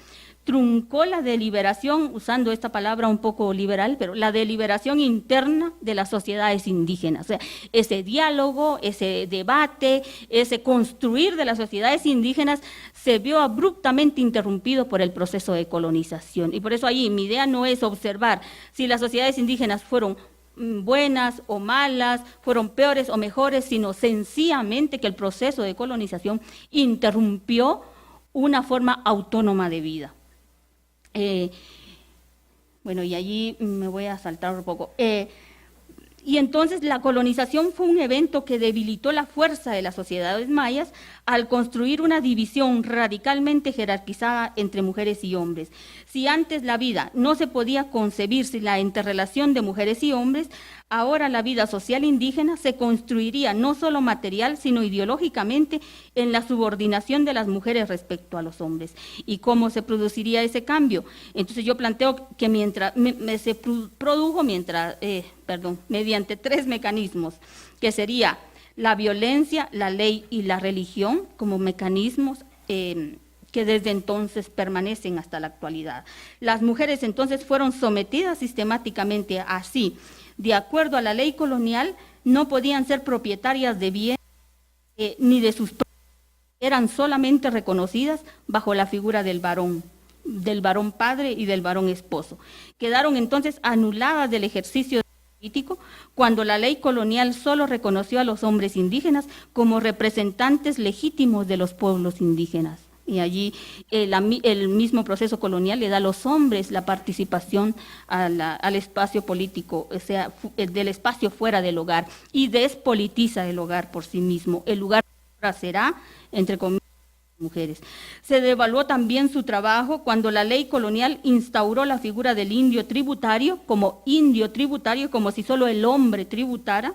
truncó la deliberación, usando esta palabra un poco liberal, pero la deliberación interna de las sociedades indígenas. O sea, ese diálogo, ese debate, ese construir de las sociedades indígenas se vio abruptamente interrumpido por el proceso de colonización. Y por eso ahí mi idea no es observar si las sociedades indígenas fueron buenas o malas, fueron peores o mejores, sino sencillamente que el proceso de colonización interrumpió una forma autónoma de vida. Bueno, y allí me voy a saltar un poco. Y entonces la colonización fue un evento que debilitó la fuerza de las sociedades mayas al construir una división radicalmente jerarquizada entre mujeres y hombres. Si antes la vida no se podía concebir sin la interrelación de mujeres y hombres, ahora la vida social indígena se construiría no solo material, sino ideológicamente en la subordinación de las mujeres respecto a los hombres. ¿Y cómo se produciría ese cambio? Entonces yo planteo que se produjo mediante tres mecanismos, que sería la violencia, la ley y la religión como mecanismos que desde entonces permanecen hasta la actualidad. Las mujeres entonces fueron sometidas sistemáticamente así. De acuerdo a la ley colonial, no podían ser propietarias de bienes ni de sus propiedades, eran solamente reconocidas bajo la figura del varón padre y del varón esposo. Quedaron entonces anuladas del ejercicio político cuando la ley colonial solo reconoció a los hombres indígenas como representantes legítimos de los pueblos indígenas. Y allí el mismo proceso colonial le da a los hombres la participación al espacio político, o sea, del espacio fuera del hogar, y despolitiza el hogar por sí mismo. El lugar será, entre comillas, mujeres. Se devaluó también su trabajo cuando la ley colonial instauró la figura del indio tributario como si solo el hombre tributara,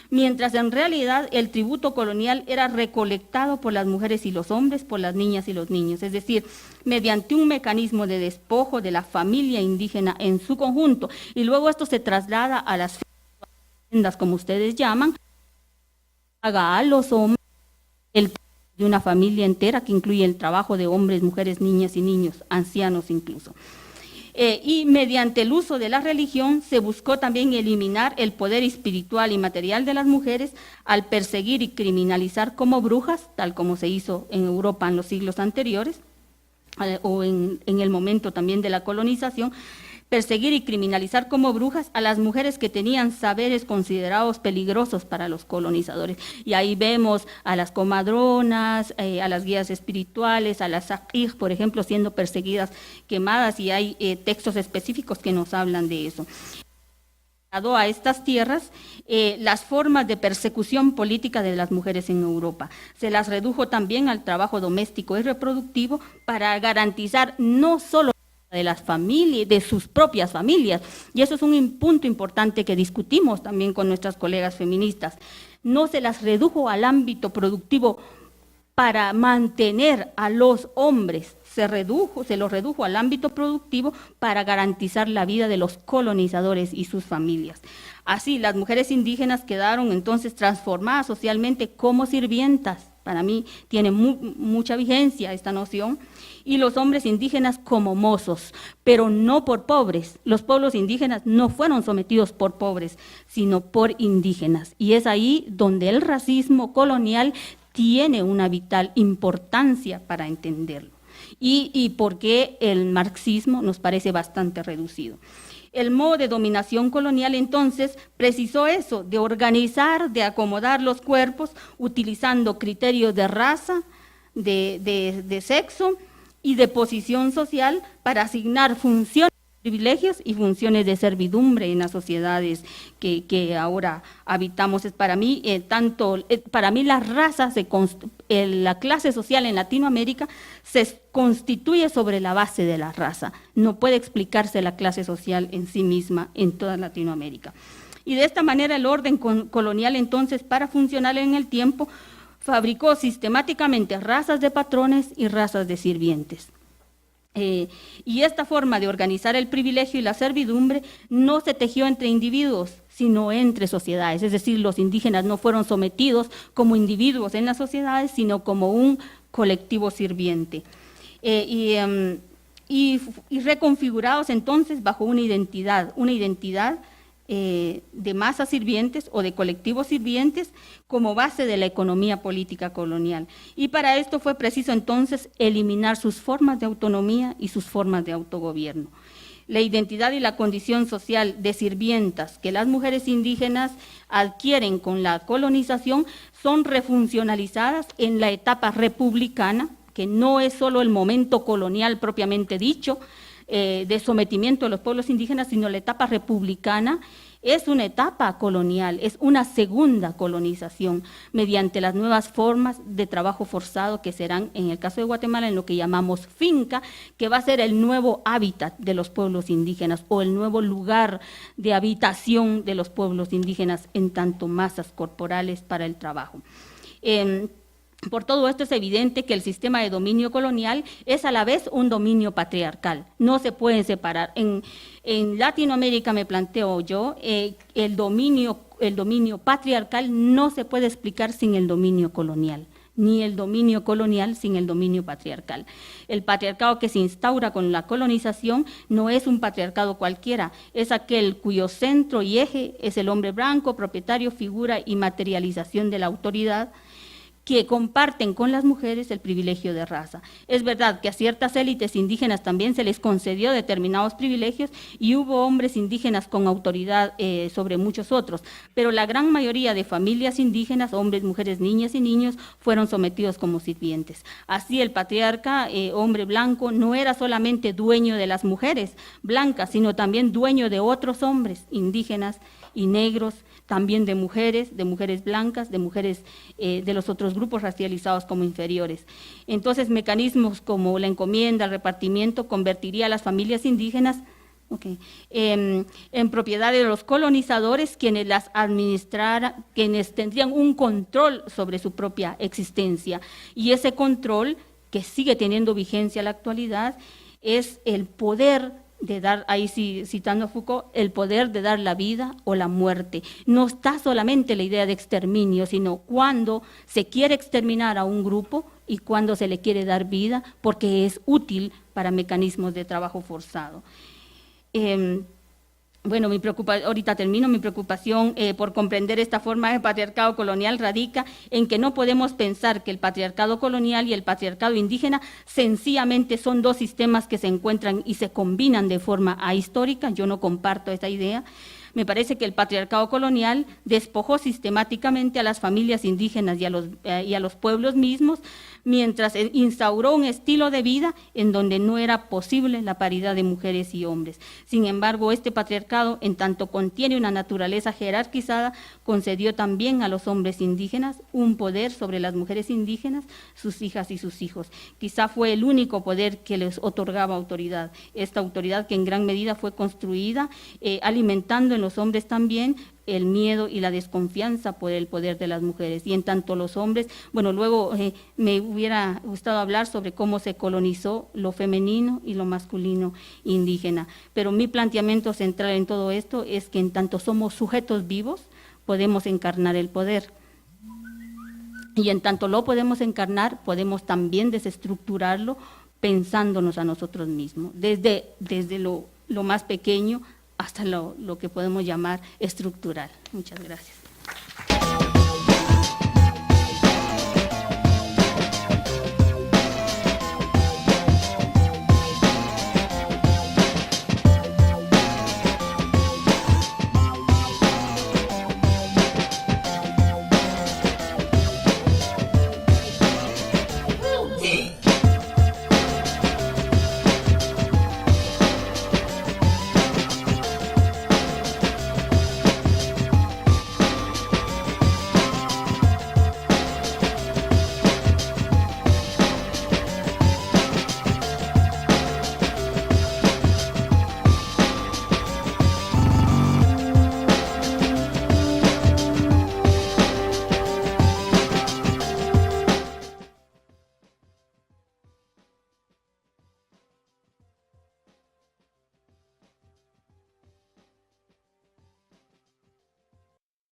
mientras en realidad el tributo colonial era recolectado por las mujeres y los hombres, por las niñas y los niños, es decir, mediante un mecanismo de despojo de la familia indígena en su conjunto, y luego esto se traslada a las haciendas, como ustedes llaman, haga a los hombres el de una familia entera que incluye el trabajo de hombres, mujeres, niñas y niños, ancianos incluso. Y mediante el uso de la religión se buscó también eliminar el poder espiritual y material de las mujeres al perseguir y criminalizar como brujas, tal como se hizo en Europa en los siglos anteriores, o en el momento también de la colonización, perseguir y criminalizar como brujas a las mujeres que tenían saberes considerados peligrosos para los colonizadores. Y ahí vemos a las comadronas, a las guías espirituales, a las saqij, por ejemplo, siendo perseguidas, quemadas, y hay textos específicos que nos hablan de eso. A estas tierras las formas de persecución política de las mujeres en Europa. Se las redujo también al trabajo doméstico y reproductivo para garantizar no solo de las familias, de sus propias familias, y eso es un punto importante que discutimos también con nuestras colegas feministas. No se las redujo al ámbito productivo para mantener a los hombres, se los redujo al ámbito productivo para garantizar la vida de los colonizadores y sus familias. Así, las mujeres indígenas quedaron entonces transformadas socialmente como sirvientas. Para mí tiene mucha vigencia esta noción, y los hombres indígenas como mozos, pero no por pobres. Los pueblos indígenas no fueron sometidos por pobres, sino por indígenas. Y es ahí donde el racismo colonial tiene una vital importancia para entenderlo. Y por qué el marxismo nos parece bastante reducido. El modo de dominación colonial entonces precisó eso, de organizar, de acomodar los cuerpos utilizando criterios de raza, de sexo y de posición social para asignar funciones, privilegios y funciones de servidumbre en las sociedades que ahora habitamos. Para mí la raza, la clase social en Latinoamérica se constituye sobre la base de la raza. No puede explicarse la clase social en sí misma en toda Latinoamérica. Y de esta manera el orden colonial entonces, para funcionar en el tiempo, fabricó sistemáticamente razas de patrones y razas de sirvientes. Y esta forma de organizar el privilegio y la servidumbre no se tejió entre individuos, sino entre sociedades. Es decir, los indígenas no fueron sometidos como individuos en las sociedades, sino como un colectivo sirviente. Y reconfigurados entonces bajo una identidad de masas sirvientes o de colectivos sirvientes como base de la economía política colonial. Y para esto fue preciso entonces eliminar sus formas de autonomía y sus formas de autogobierno. La identidad y la condición social de sirvientas que las mujeres indígenas adquieren con la colonización son refuncionalizadas en la etapa republicana, que no es solo el momento colonial propiamente dicho, de sometimiento de los pueblos indígenas, sino la etapa republicana, es una etapa colonial, es una segunda colonización mediante las nuevas formas de trabajo forzado que serán, en el caso de Guatemala, en lo que llamamos finca, que va a ser el nuevo hábitat de los pueblos indígenas o el nuevo lugar de habitación de los pueblos indígenas en tanto masas corporales para el trabajo. Por todo esto es evidente que el sistema de dominio colonial es a la vez un dominio patriarcal, no se pueden separar. En Latinoamérica me planteo yo, el dominio patriarcal no se puede explicar sin el dominio colonial, ni el dominio colonial sin el dominio patriarcal. El patriarcado que se instaura con la colonización no es un patriarcado cualquiera, es aquel cuyo centro y eje es el hombre blanco, propietario, figura y materialización de la autoridad, que comparten con las mujeres el privilegio de raza. Es verdad que a ciertas élites indígenas también se les concedió determinados privilegios y hubo hombres indígenas con autoridad sobre muchos otros, pero la gran mayoría de familias indígenas, hombres, mujeres, niñas y niños, fueron sometidos como sirvientes. Así el patriarca, hombre blanco, no era solamente dueño de las mujeres blancas, sino también dueño de otros hombres indígenas y negros, también de mujeres blancas, de mujeres de los otros grupos racializados como inferiores. Entonces, mecanismos como la encomienda, el repartimiento, convertiría a las familias indígenas en propiedad de los colonizadores, quienes las administraran, quienes tendrían un control sobre su propia existencia. Y ese control, que sigue teniendo vigencia en la actualidad, es el poder de dar, ahí sí, citando a Foucault, el poder de dar la vida o la muerte. No está solamente la idea de exterminio, sino cuando se quiere exterminar a un grupo y cuando se le quiere dar vida porque es útil para mecanismos de trabajo forzado. Bueno, ahorita termino, mi preocupación por comprender esta forma de patriarcado colonial radica en que no podemos pensar que el patriarcado colonial y el patriarcado indígena sencillamente son dos sistemas que se encuentran y se combinan de forma ahistórica. Yo no comparto esa idea. Me parece que el patriarcado colonial despojó sistemáticamente a las familias indígenas y a los pueblos mismos, mientras instauró un estilo de vida en donde no era posible la paridad de mujeres y hombres. Sin embargo, este patriarcado, en tanto contiene una naturaleza jerarquizada, concedió también a los hombres indígenas un poder sobre las mujeres indígenas, sus hijas y sus hijos. Quizá fue el único poder que les otorgaba autoridad, esta autoridad que en gran medida fue construida alimentando en los hombres también el miedo y la desconfianza por el poder de las mujeres. Y en tanto los hombres, bueno, luego me hubiera gustado hablar sobre cómo se colonizó lo femenino y lo masculino indígena, pero mi planteamiento central en todo esto es que en tanto somos sujetos vivos, podemos encarnar el poder. Y en tanto lo podemos encarnar, podemos también desestructurarlo pensándonos a nosotros mismos, desde lo más pequeño hasta lo que podemos llamar estructural. Muchas gracias.